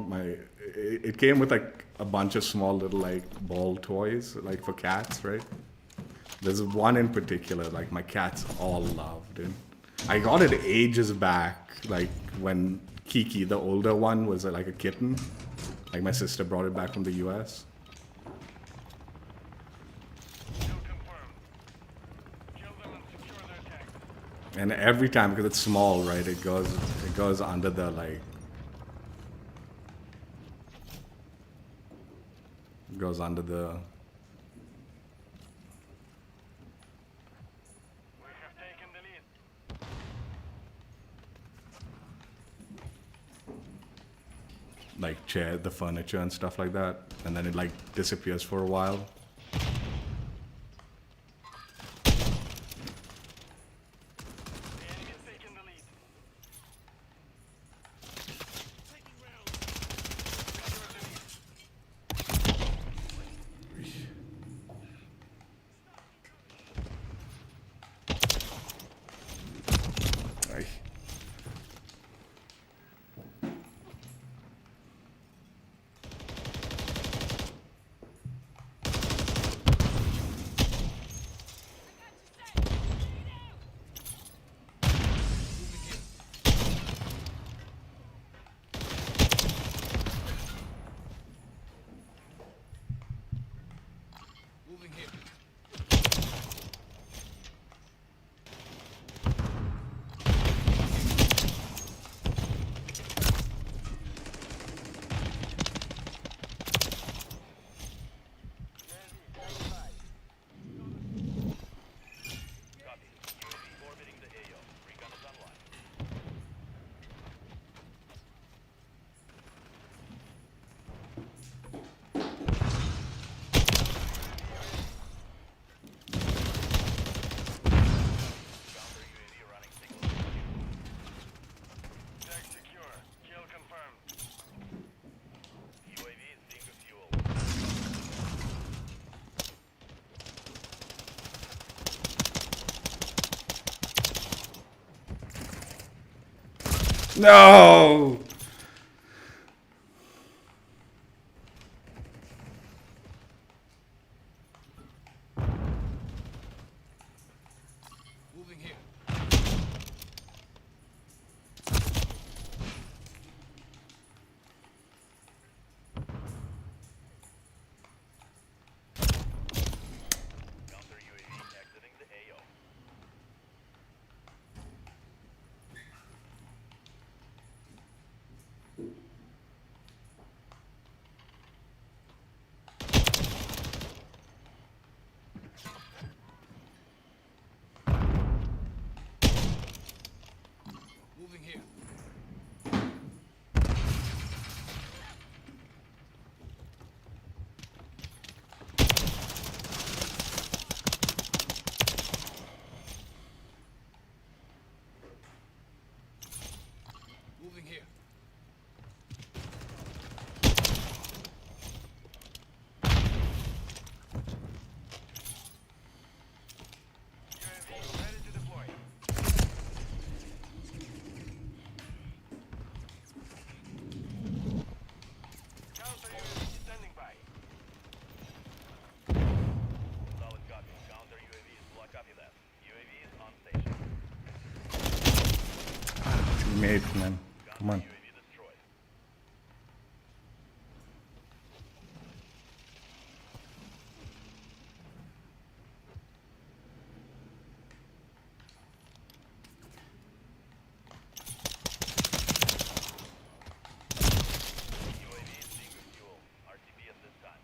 it came with like a bunch of small little like ball toys, like for cats, right? There's one in particular, like my cats all loved it. I got it ages back, like when Kiki, the older one, was like a kitten. Like my sister brought it back from the US. Kill confirmed. Kill them And every time, because it's small, right? It goes under the like. Goes under the. We have taken the lead. Like chair, the furniture and stuff like that, and then it like disappears for a while. The enemy has taken the lead. Taking rounds. Secure the lead. Ay. Moving here. Copy. UAV orbiting the AO. Recon is online. Counter UAV running signal. Tag secure. Kill confirmed. UAV is being fuel. No. Moving here. Counter UAV exiting the AO. Moving here. Moving here. UAV ready to deploy. Counter UAV standing by. Solid copy. Counter UAV is block copy that. UAV is on station. Teammate, man. Come on. UAV destroyed. UAV is being refueled. RTB at this time.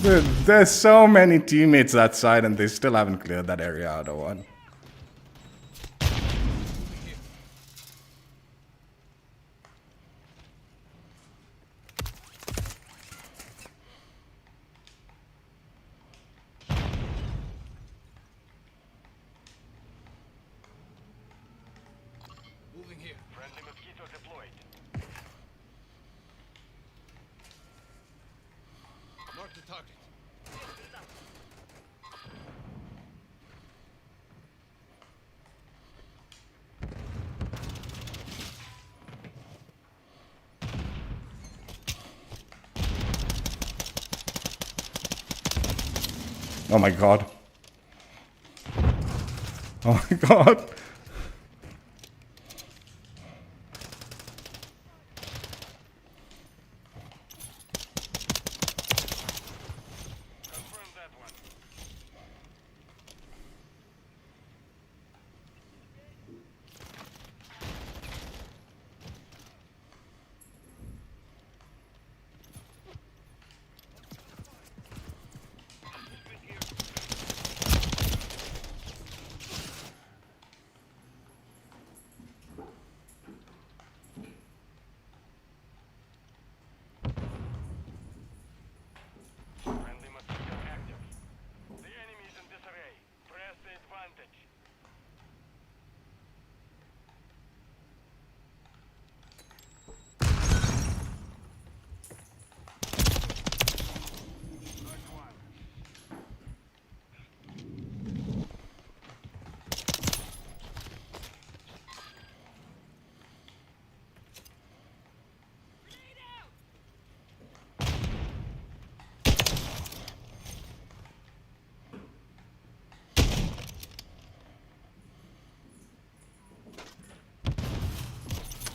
There's so many teammates that side, and they still haven't cleared that area out of one. Moving here. Friendly mosquito deployed. Mark the target. Oh my god. Oh my god. Confirm that one. Friendly mosquito active. The enemy is in disarray. Press the advantage. Nice one.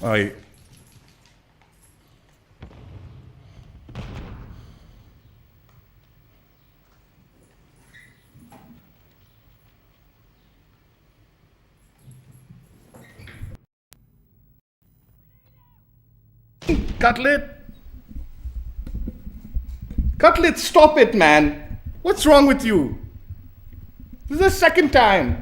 I. Cutlet! Cutlet, stop it, man! What's wrong with you? This is the second time.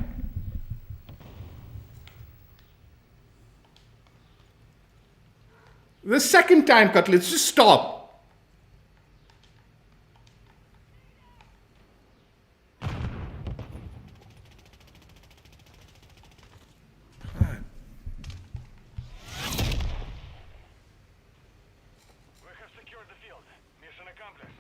The second time, Cutlet, just stop. We have secured the field. Mission accomplished.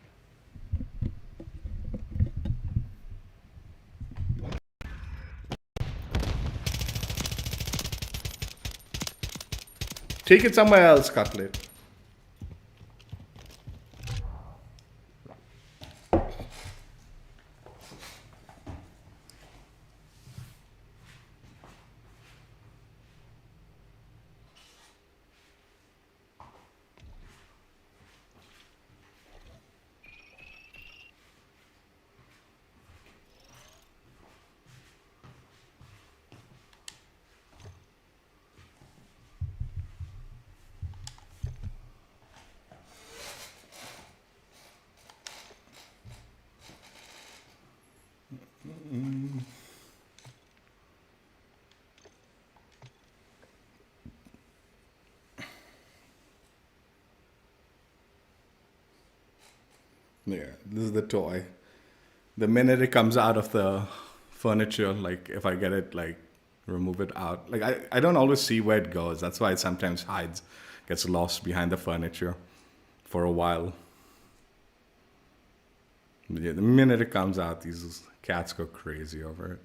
Take it somewhere else, Cutlet. Yeah, this is the toy. The minute it comes out of the furniture, like if I get it, like remove it out. Like I don't always see where it goes. That's why it sometimes hides, gets lost behind the furniture for a while. But yeah, the minute it comes out, these cats go crazy over it.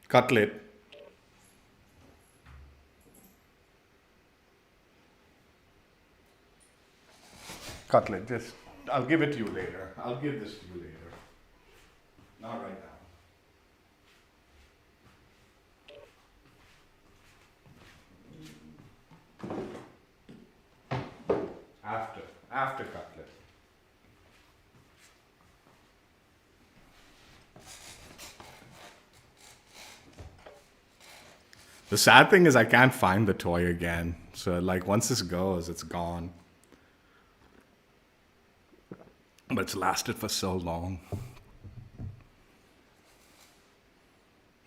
Cutlet. Cutlet, just, I'll give it to you later. I'll give this to you later. Not right now. After Cutlet. The sad thing is I can't find the toy again. So like once this goes, it's gone. But it's lasted for so long.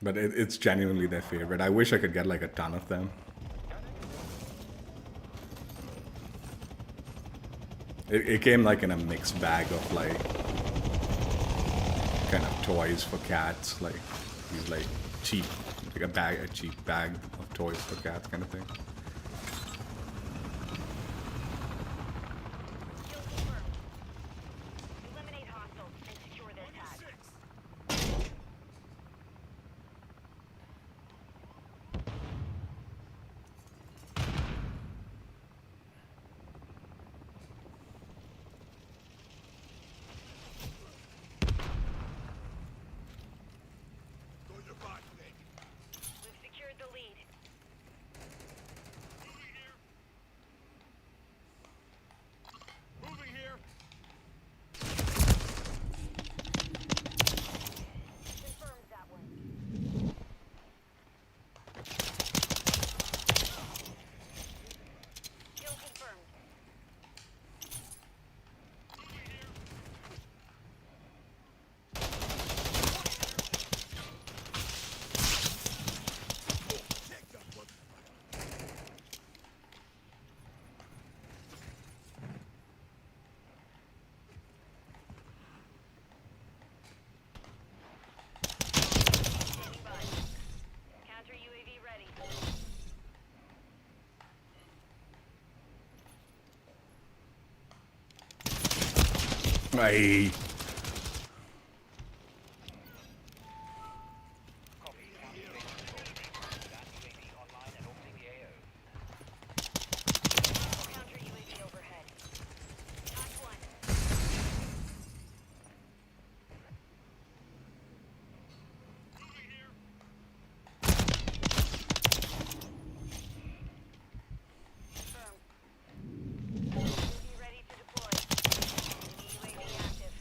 But it's genuinely their favorite. I wish I could get like a ton of them. It came like in a mixed bag of like kind of toys for cats, like these like cheap, like a cheap bag of toys for cats kind of thing. Kill confirmed. Eliminate hostiles and secure their tag. Go your back, Nick. We've secured the lead. Moving here. Confirmed that one. Kill confirmed. Standing by. Counter UAV ready. Ay. Copy. That UAV online and orbiting the AO. Counter UAV overhead. Knock one. Confirmed. UAV ready to deploy. UAV active.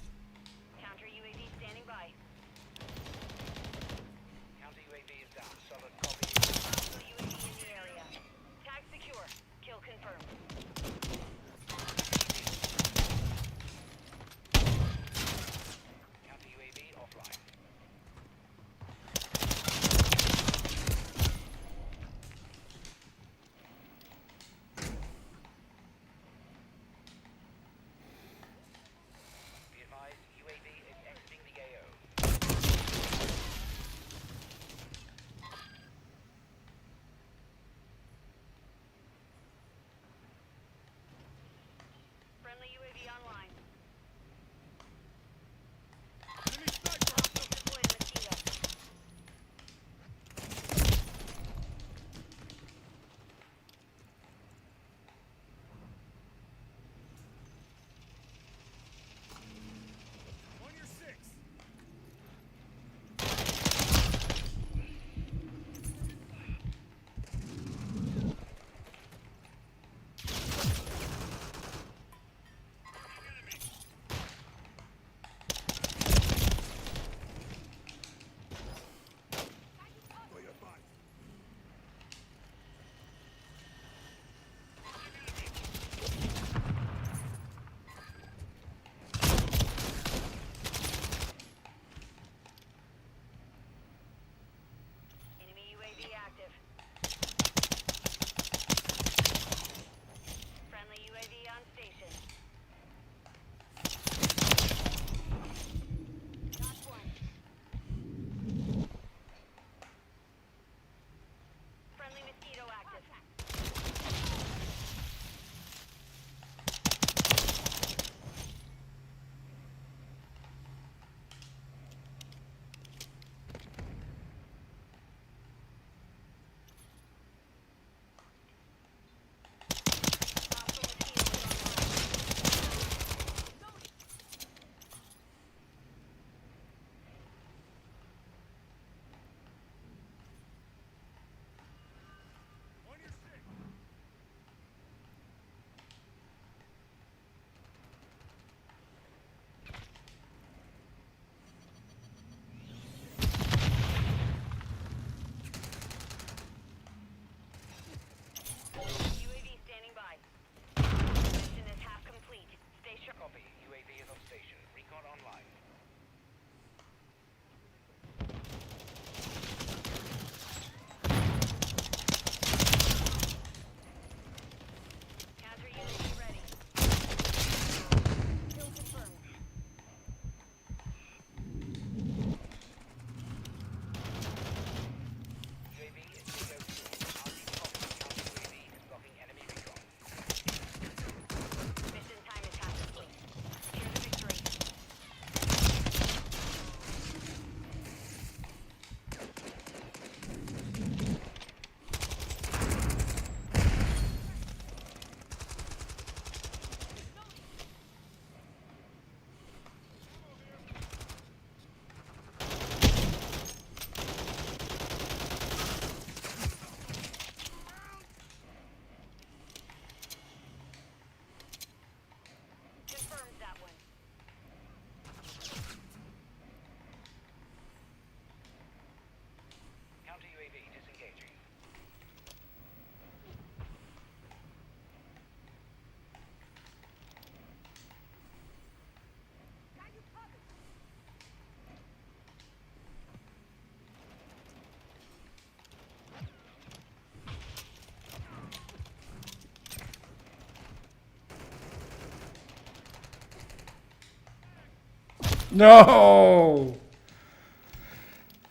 No!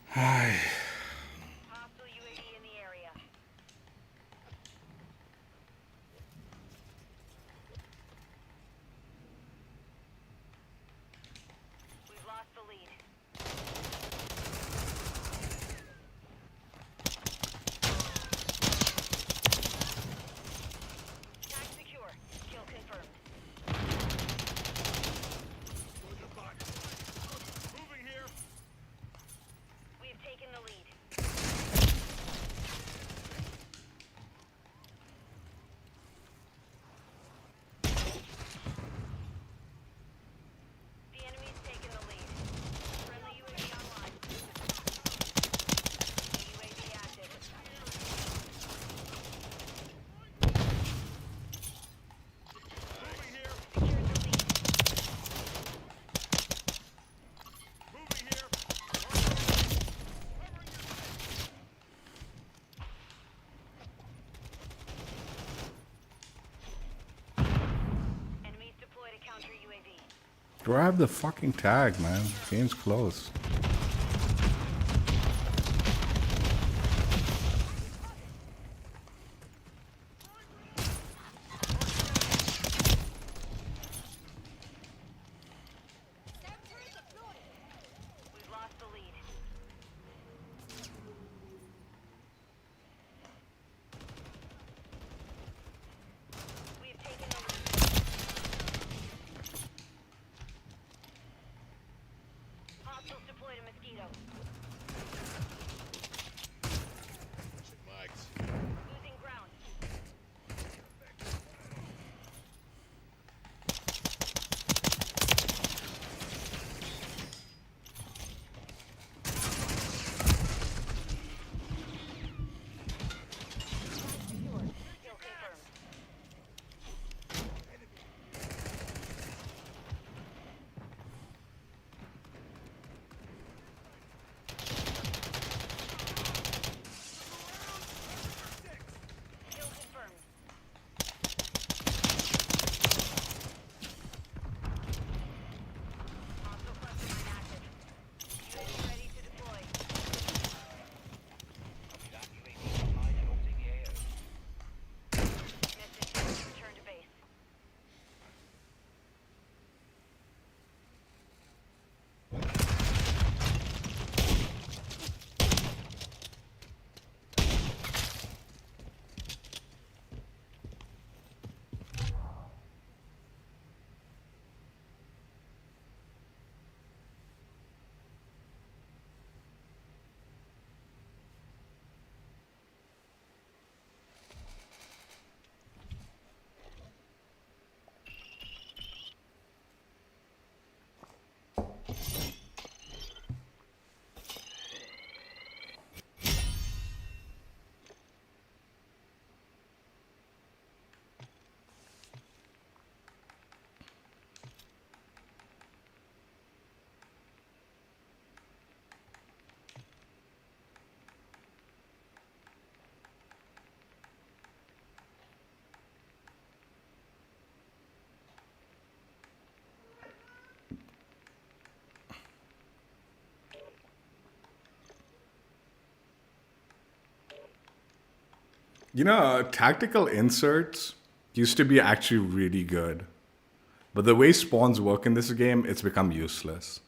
Hostile UAV in the area. We've lost the lead. Tag secure. Kill confirmed. Moving here. We have taken the lead. The enemy's taken the lead. Friendly UAV online. UAV active. Moving here. Secured the lead. Moving here. Enemies deployed a counter UAV. Grab the fucking tag, man. Game's close. We've lost the lead. We have taken the lead. Hostiles deployed a mosquito. Losing ground. Secure. Kill confirmed. Kill confirmed. Hostile cluster mine active. UAV ready to deploy. Copy that. UAV online and orbiting the AO. Message. Return to base. You know, tactical inserts used to be actually really good. But the way spawns work in this game, it's become useless.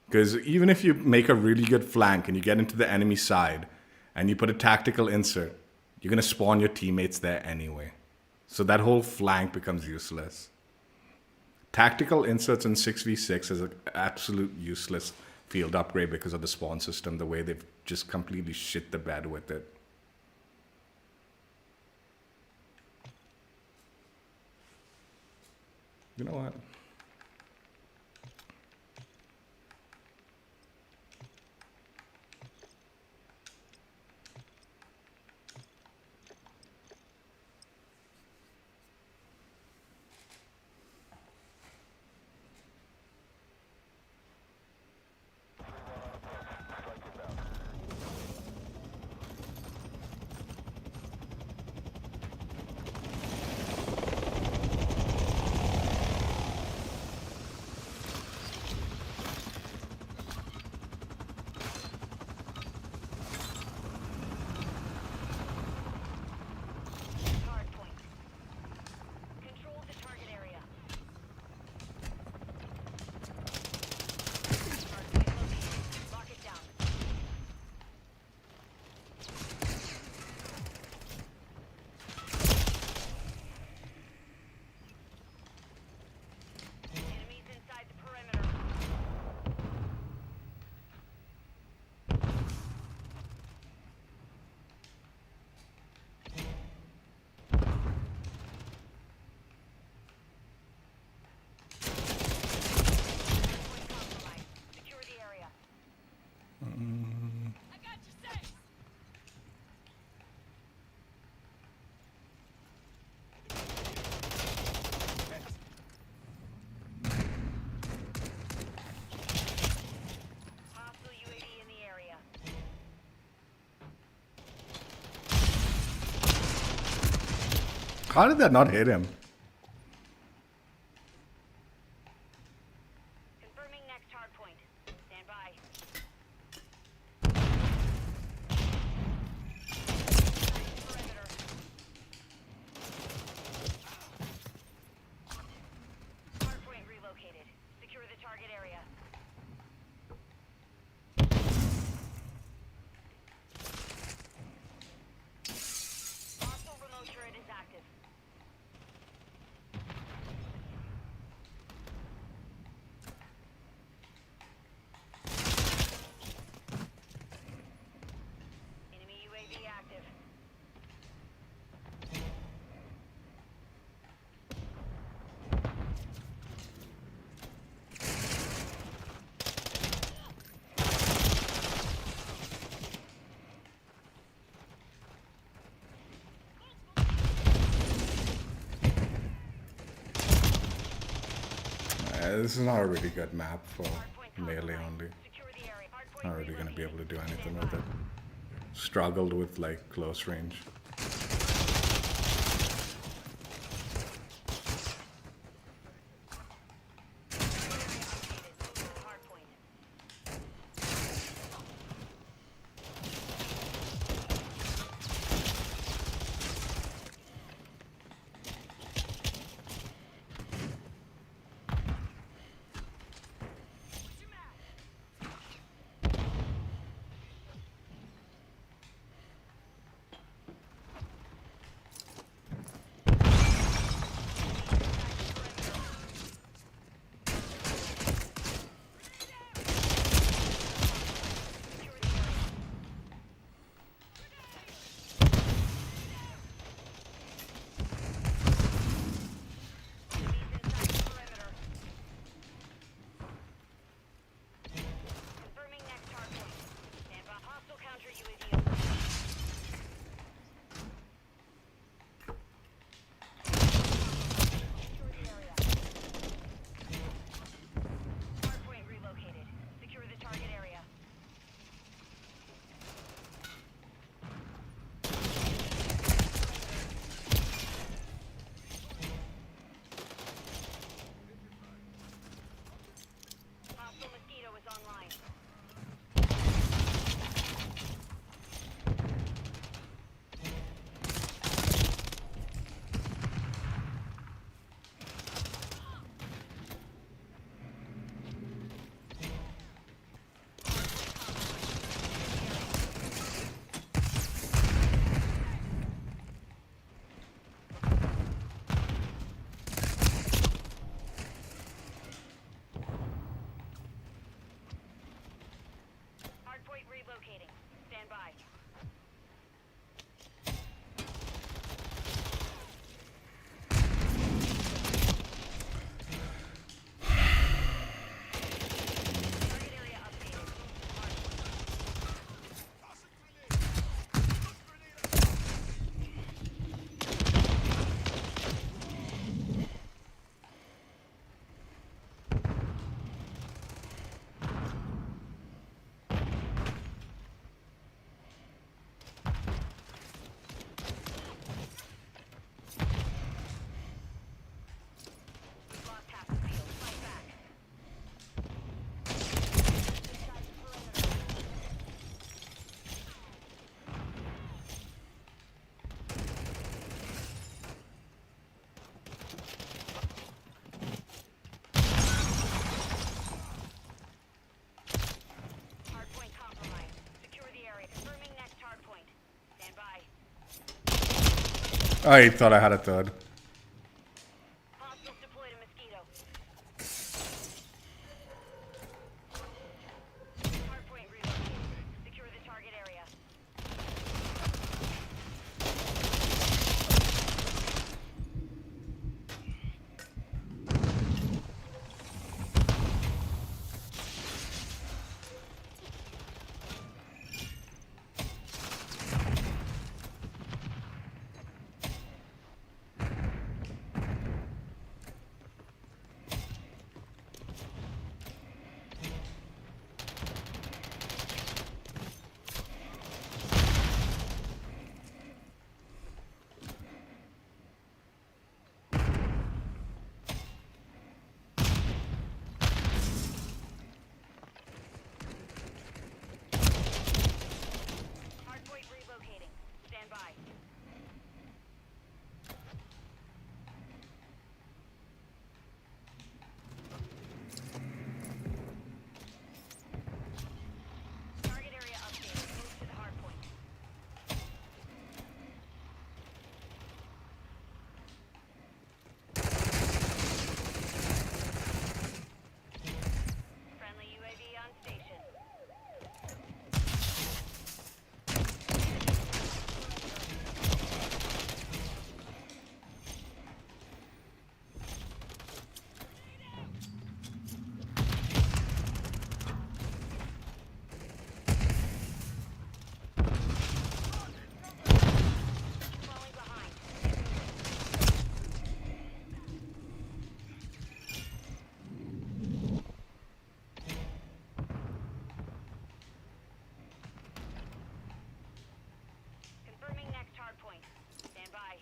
Because even if you make a really good flank and you get into the enemy side and you put a tactical insert, you're going to spawn your teammates there anyway. So that whole flank becomes useless. Tactical inserts in 6v6 is an absolute useless field upgrade because of the spawn system, the way they've just completely shit the bed with it. You know what? How did that not hit him? Confirming next hard point. Stand by. Perimeter. Hard point relocated. Secure the target area. Hostile remote turret is active. Enemy UAV active. This is not a really good map for Hardpoint melee compromised. only. Secure the area. Hardpoint Not really gonna be able to do relocated. anything Stand with it. Struggled with like close range. Hardpoint. Secure the area. Enemies inside the perimeter. Confirming next hardpoint. Stand by. Hostile counter UAV overhead. Secure the area. Hardpoint relocated. Secure the target area. Hostile mosquito is online. Hardpoint relocating. Stand by. Target area updated. We've lost half the field. Fight back. Inside the perimeter. Hardpoint compromised. Secure the area. Confirming next hardpoint. Stand by. I thought I had a third. Hostiles deployed a mosquito. Hardpoint relocated. Secure the target area. by. Target area updated. Move to the hard point. Friendly UAV on station. Falling behind. Confirming next hard point. Stand by.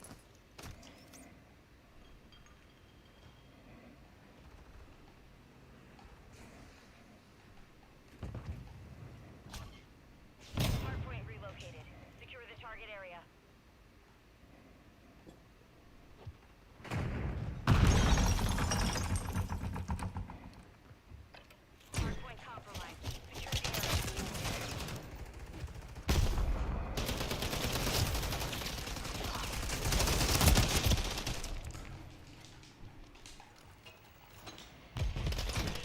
Hard point relocated. Secure the target area. Hard point compromised. Secure the area.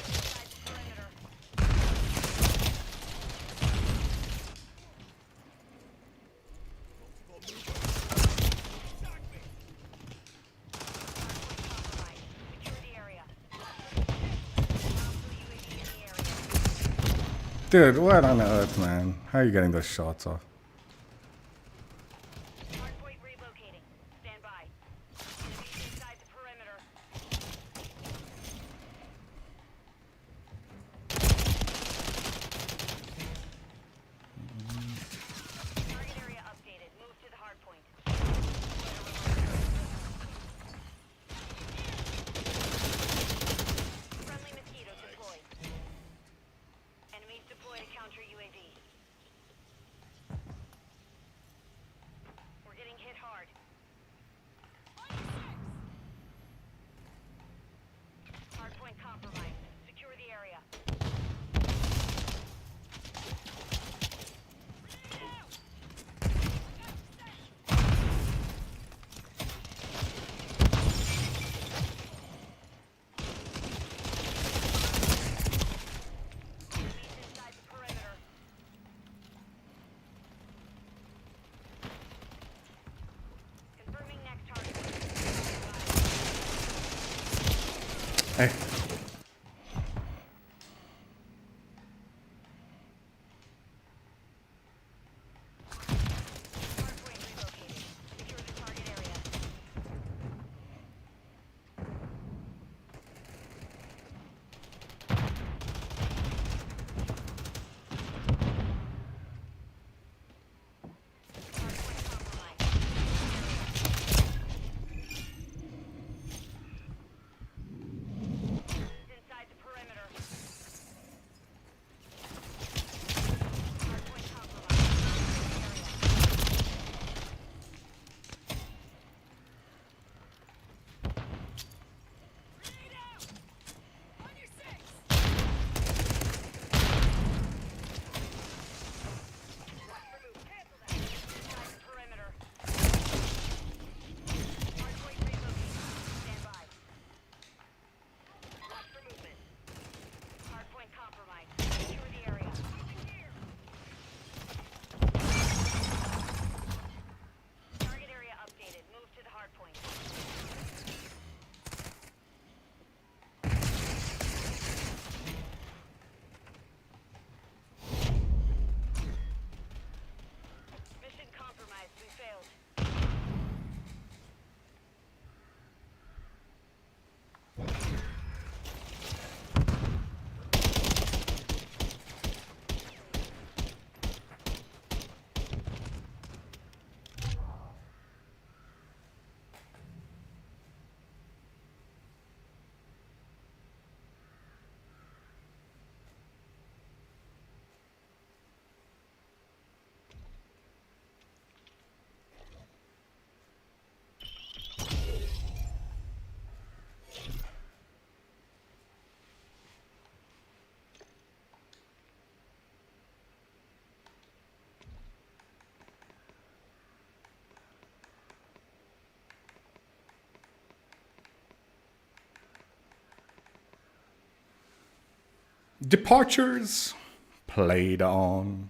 Inside the perimeter. Compromised. Secure the area. Hostile UAV in the area. Dude, what on earth, man? How are you getting those shots off? Hardpoint relocating. Stand by. Enemies inside the perimeter. Target area updated. Move to the hardpoint. Friendly mosquito deployed. Enemies deployed a counter UAV. We're getting hit hard. Hardpoint compromised. Secure the area. Enemies inside the perimeter. Confirming next target. Hey. Hardpoint relocated. Secure the target area. Hardpoint compromised. Departures played on.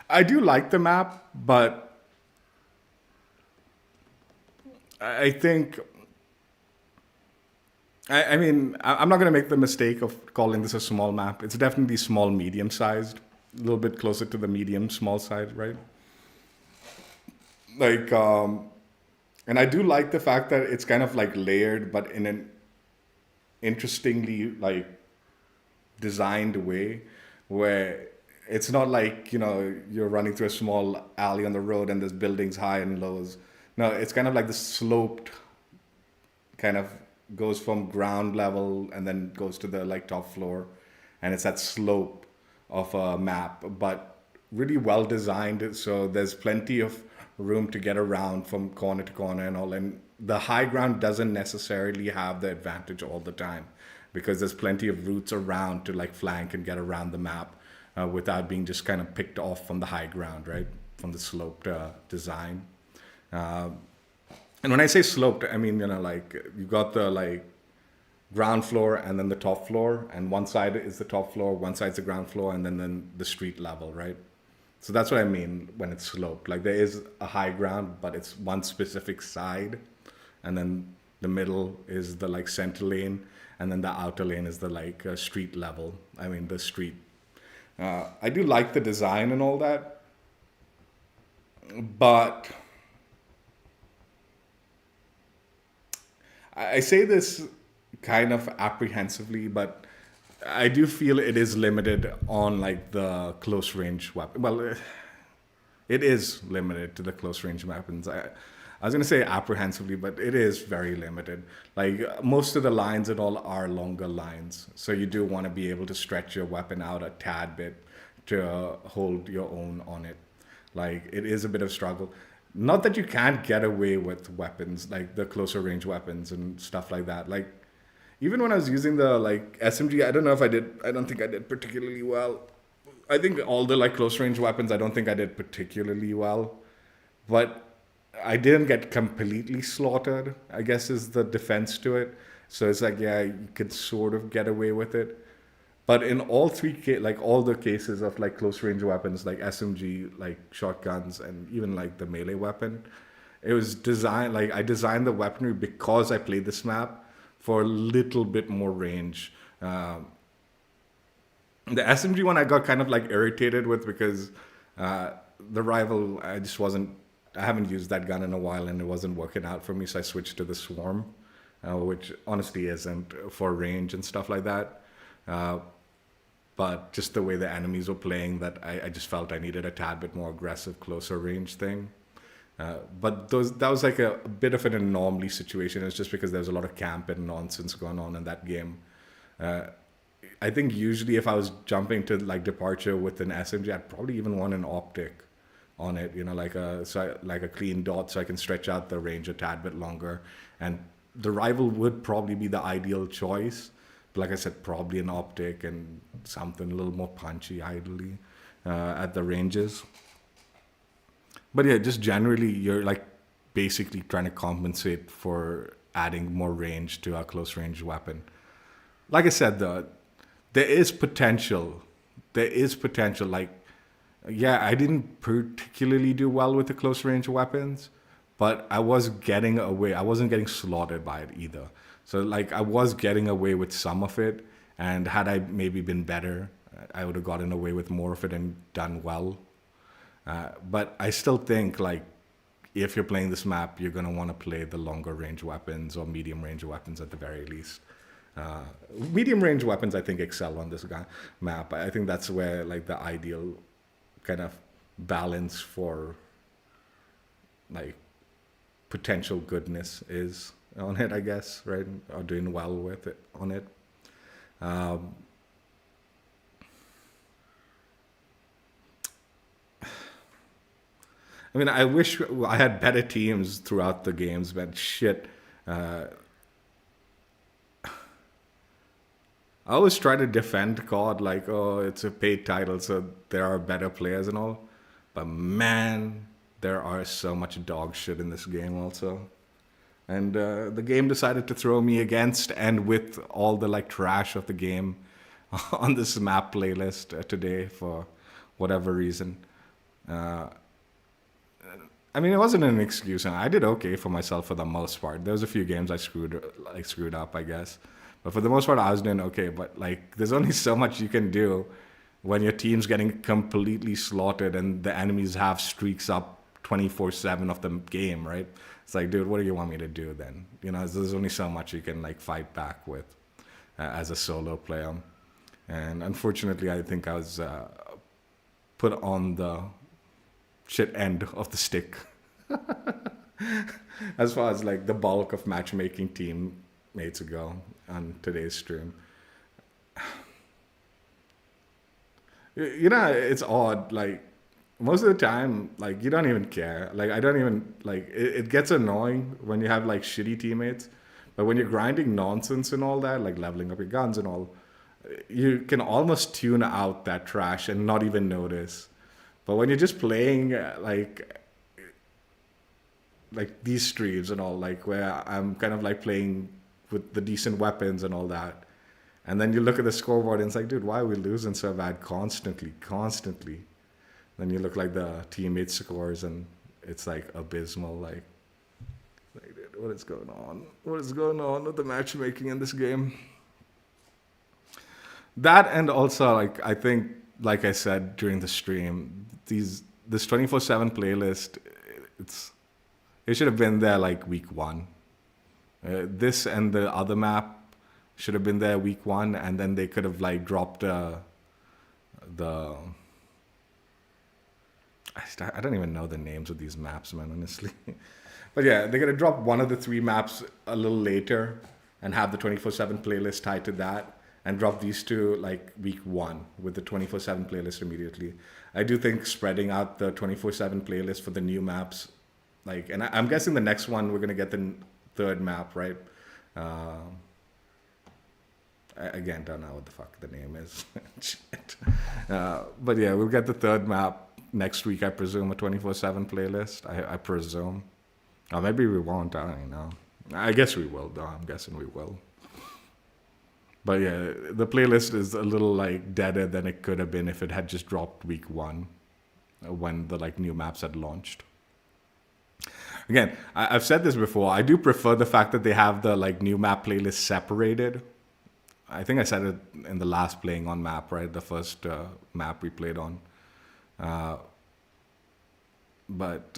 I do like the map, but I think I mean, I'm not going to make the mistake of calling this a small map. It's definitely small, medium sized, a little bit closer to the medium, small side, right? Like, and I do like the fact that it's kind of like layered, but in an interestingly like designed way, where it's not like you're running through a small alley on the road and there's buildings high and lows. No, it's kind of like the sloped kind of goes from ground level and then goes to the like top floor, and it's that slope of a map, but really well designed, so there's plenty of room to get around from corner to corner and all. And the high ground doesn't necessarily have the advantage all the time, because there's plenty of routes around to like flank and get around the map without being just kind of picked off from the high ground, right, from the sloped design. And when I say sloped, I mean, like you got the like ground floor and then the top floor, and one side is the top floor, one side's the ground floor, and then the street level, right? So that's what I mean when it's sloped. Like there is a high ground, but it's one specific side, and then the middle is the like center lane, and then the outer lane is the like street level. I mean the street. I do like the design and all that, but I say this kind of apprehensively, but I do feel it is limited on like the close range weapon. Well, it is limited to the close range weapons. I was gonna say apprehensively, but it is very limited. Like most of the lines and all are longer lines, so you do want to be able to stretch your weapon out a tad bit to hold your own on it. Like it is a bit of struggle. Not that you can't get away with weapons, like the closer range weapons and stuff like that. Like even when I was using the like SMG, I don't think I did particularly well. I think all the like close range weapons, I don't think I did particularly well. But I didn't get completely slaughtered, I guess is the defense to it. So it's like, yeah, you could sort of get away with it. But in all like all the cases of like close range weapons, like SMG, like shotguns, and even like the melee weapon, it was designed, like I designed the weaponry because I played this map for a little bit more range. The SMG one I got kind of like irritated with because the rival, I haven't used that gun in a while and it wasn't working out for me, so I switched to the Swarm, which honestly isn't for range and stuff like that. But just the way the enemies were playing, that I just felt I needed a tad bit more aggressive, closer range thing. But that was like a bit of an anomaly situation. It's just because there's a lot of camp and nonsense going on in that game. I think usually if I was jumping to like departure with an SMG, I'd probably even want an optic on it, like a clean dot, so I can stretch out the range a tad bit longer. And the rival would probably be the ideal choice. But like I said, probably an optic and something a little more punchy, ideally, at the ranges. But yeah, just generally, you're like basically trying to compensate for adding more range to a close range weapon. Like I said, though, there is potential. There is potential. Like, yeah, I didn't particularly do well with the close range weapons, but I was getting away. I wasn't getting slaughtered by it either. So like I was getting away with some of it, and had I maybe been better, I would have gotten away with more of it and done well. But I still think like if you're playing this map, you're gonna want to play the longer range weapons or medium range weapons at the very least. Medium range weapons, I think, excel on this map. I think that's where like the ideal kind of balance for like potential goodness is on it, I guess, right? Or doing well with it on it. I mean, I wish I had better teams throughout the games, but shit. I always try to defend COD like, oh, it's a paid title, so there are better players and all. But man, there are so much dog shit in this game also. And the game decided to throw me against and with all the like trash of the game on this map playlist today for whatever reason. I mean, it wasn't an excuse. I did okay for myself for the most part. There was a few games I screwed up, I guess. But for the most part, I was doing okay. But like, there's only so much you can do when your team's getting completely slaughtered and the enemies have streaks up 24/7 of the game, right? It's like, dude, what do you want me to do then? You know, there's only so much you can like fight back with as a solo player. And unfortunately, I think I was put on the shit end of the stick as far as like the bulk of matchmaking teammates go on today's stream. You know, it's odd. Like most of the time, like you don't even care. Like I don't even like it gets annoying when you have like shitty teammates, but when you're grinding nonsense and all that, like leveling up your guns and all, you can almost tune out that trash and not even notice. But when you're just playing like these streams and all, like where I'm kind of like playing with the decent weapons and all that, and then you look at the scoreboard and it's like, dude, why are we losing so bad constantly? Then you look like the teammate scores and it's like abysmal. Like dude, what is going on? What is going on with the matchmaking in this game? That, and also like I think, like I said during the stream, this 24/7 playlist, it should have been there like week 1. This and the other map should have been there week 1, and then they could have like dropped the I don't even know the names of these maps, man, honestly. But yeah, they're gonna drop one of the 3 maps a little later and have the 24/7 playlist tied to that, and drop these 2 like week 1 with the 24/7 playlist immediately. I do think spreading out the 24/7 playlist for the new maps, like, and I'm guessing the next one we're gonna get the 3rd map, right? I again don't know what the fuck the name is. Shit. But yeah, we'll get the 3rd map next week, I presume, a 24/7 playlist. I presume. Or maybe we won't. I don't even know. I guess we will, though. I'm guessing we will. But yeah, the playlist is a little like deader than it could have been if it had just dropped week 1 when the like new maps had launched. Again, I've said this before. I do prefer the fact that they have the like new map playlist separated. I think I said it in the last playing on map, right? The first map we played on. But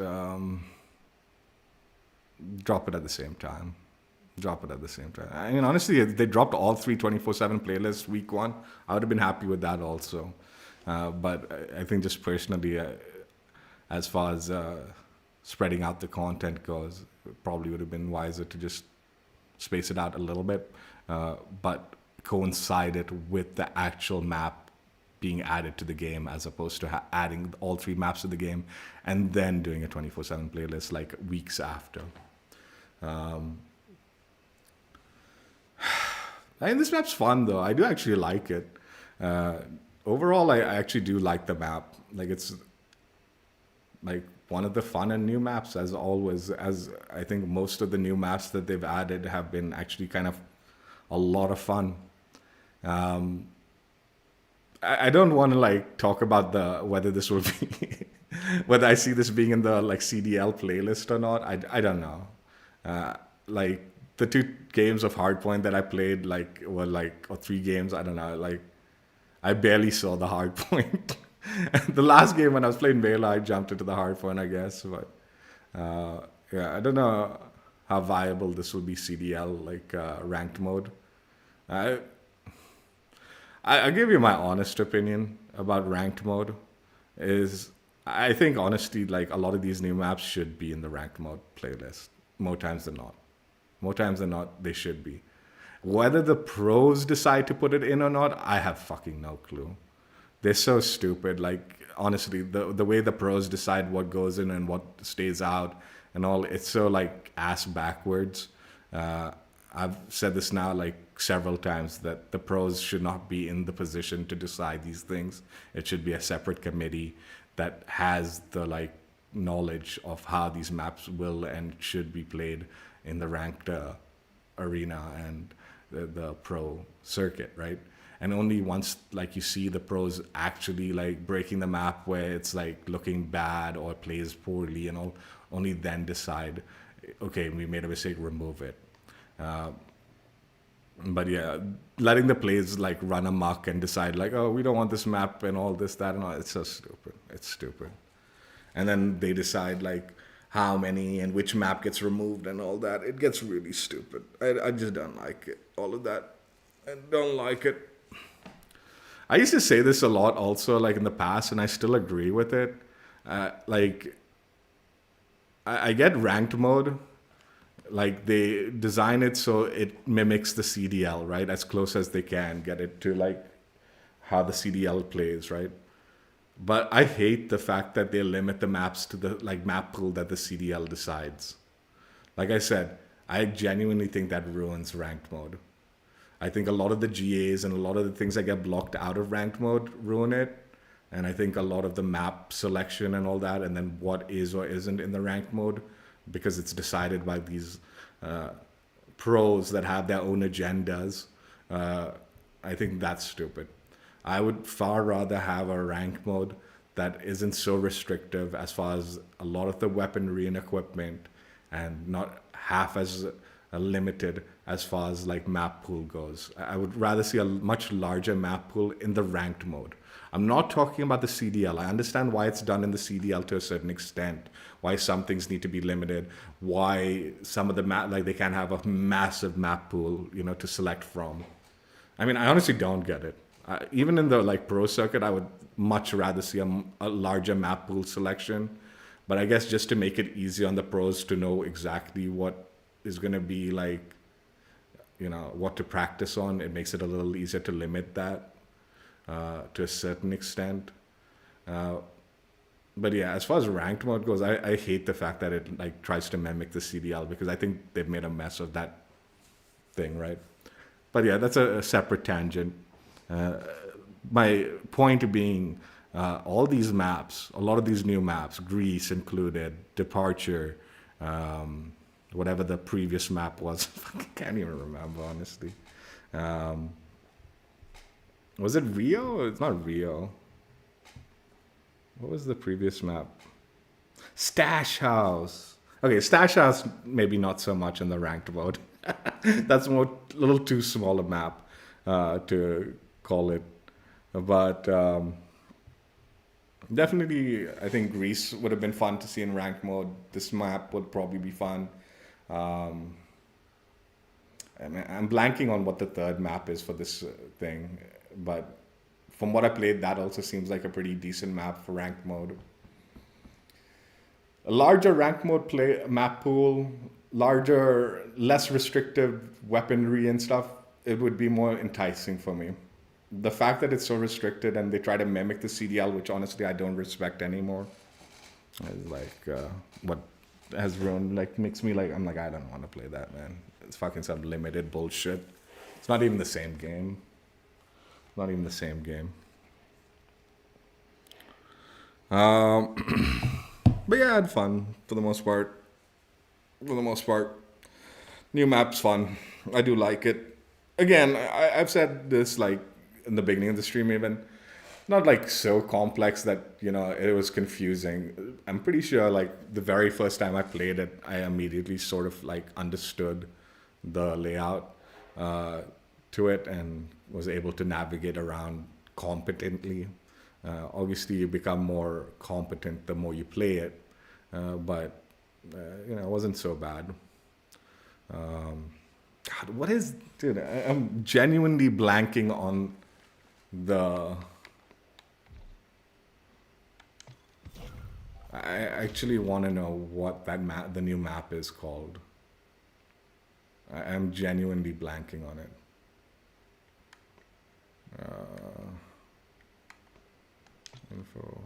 drop it at the same time. I mean, honestly, if they dropped all 3 24/7 playlists week 1, I would have been happy with that also. But I think just personally, as far as spreading out the content goes, it probably would have been wiser to just space it out a little bit, but coincide it with the actual map being added to the game, as opposed to adding all 3 maps to the game and then doing a 24/7 playlist like weeks after. I mean, this map's fun though. I do actually like it. Overall, I actually do like the map. Like, it's like one of the fun and new maps, as always. As I think most of the new maps that they've added have been actually kind of a lot of fun. I don't want to like talk about whether this will be whether I see this being in the like CDL playlist or not. I don't know. Like the 2 games of Hardpoint that I played were 3 games. I don't know. Like I barely saw the Hardpoint. The last game when I was playing Melee, I jumped into the Hardpoint, I guess. But yeah, I don't know how viable this will be CDL ranked mode. I'll give you my honest opinion about ranked mode. I think honestly, like a lot of these new maps should be in the ranked mode playlist more times than not. More times than not, they should be. Whether the pros decide to put it in or not, I have fucking no clue. They're so stupid. Like, honestly, the way the pros decide what goes in and what stays out and all, it's so like ass backwards. I've said this now like several times that the pros should not be in the position to decide these things. It should be a separate committee that has the like knowledge of how these maps will and should be played in the ranked arena and the pro circuit, right? and only once like you see the pros actually like breaking the map where it's like looking bad or plays poorly and all, only then decide, okay, we made a mistake, remove it. But yeah, letting the plays like run amok and decide like, oh, we don't want this map and all this, that, and all, it's so stupid. It's stupid. And then they decide like how many and which map gets removed and all that. It gets really stupid. I just don't like it. All of that. I don't like it. I used to say this a lot also, like in the past, and I still agree with it. Like, I get ranked mode. Like, they design it so it mimics the CDL, right? As close as they can get it to, like, how the CDL plays, right? But I hate the fact that they limit the maps to the, like, map pool that the CDL decides. Like I said, I genuinely think that ruins ranked mode. I think a lot of the GAs and a lot of the things that get blocked out of ranked mode ruin it. And I think a lot of the map selection and all that, and then what is or isn't in the ranked mode, because it's decided by these pros that have their own agendas, I think that's stupid. I would far rather have a ranked mode that isn't so restrictive as far as a lot of the weaponry and equipment, and not half as limited as far as like map pool goes. I would rather see a much larger map pool in the ranked mode. I'm not talking about the CDL. I understand why it's done in the CDL to a certain extent, why some things need to be limited, why some of the map, like they can't have a massive map pool, you know, to select from. I mean, I honestly don't get it. Even in the like pro circuit, I would much rather see a larger map pool selection. But I guess just to make it easier on the pros to know exactly what is going to be like, you know, what to practice on, it makes it a little easier to limit that to a certain extent. But yeah, as far as ranked mode goes, I hate the fact that it like tries to mimic the CDL, because I think they've made a mess of that thing, right? But yeah, that's a separate tangent. My point being, all these maps, a lot of these new maps, Greece included, Departure, whatever the previous map was, I can't even remember, honestly. Was it Rio? It's not Rio. What was the previous map? Stash House. Okay, Stash House, maybe not so much in the ranked mode. That's more a little too small a map to call it. But definitely, I think Greece would have been fun to see in ranked mode. This map would probably be fun. I mean, I'm blanking on what the third map is for this thing, but from what I played, that also seems like a pretty decent map for ranked mode. A larger ranked mode map pool, larger, less restrictive weaponry and stuff, it would be more enticing for me. The fact that it's so restricted and they try to mimic the CDL, which honestly I don't respect anymore, is like what has ruined, like makes me like, I'm like, I don't want to play that, man. It's fucking some limited bullshit. It's not even the same game. Not even the same game. But yeah, I had fun for the most part. New map's fun. I do like it. Again, I've said this like in the beginning of the stream even. Not like so complex that, you know, it was confusing. I'm pretty sure like the very first time I played it, I immediately sort of like understood the layout to it and was able to navigate around competently. Obviously, you become more competent the more you play it, but you know, it wasn't so bad. God, what is, dude? I'm genuinely blanking on the. I actually want to know what that map, the new map, is called. I'm genuinely blanking on it. Info.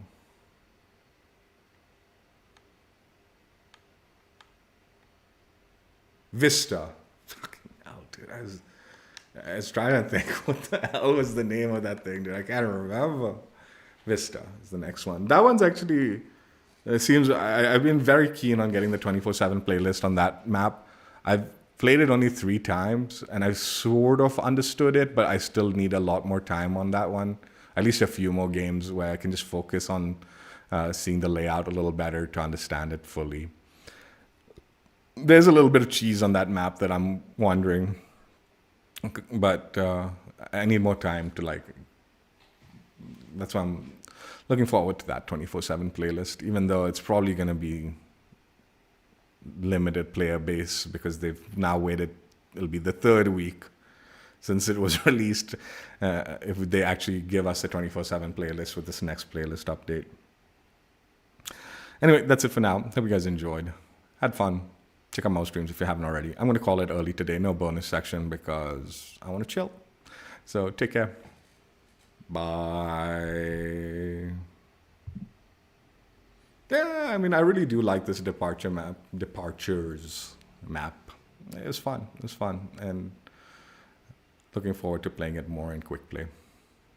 Vista. Fucking hell, dude. I was trying to think what the hell was the name of that thing, dude. I can't remember. Vista is the next one. That one's actually, it seems, I've been very keen on getting the 24/7 playlist on that map. I've played it only 3 times, and I sort of understood it, but I still need a lot more time on that one. At least a few more games where I can just focus on seeing the layout a little better to understand it fully. There's a little bit of cheese on that map that I'm wondering, but I need more time to like. That's why I'm looking forward to that 24/7 playlist, even though it's probably going to be limited player base because they've now waited. It'll be the 3rd week since it was released. If they actually give us a 24/7 playlist with this next playlist update. Anyway, that's it for now. Hope you guys enjoyed. Had fun. Check out my streams if you haven't already. I'm going to call it early today. No bonus section because I want to chill. So take care. Bye. Yeah, I mean, I really do like this departures map. It was fun. And looking forward to playing it more in quick play.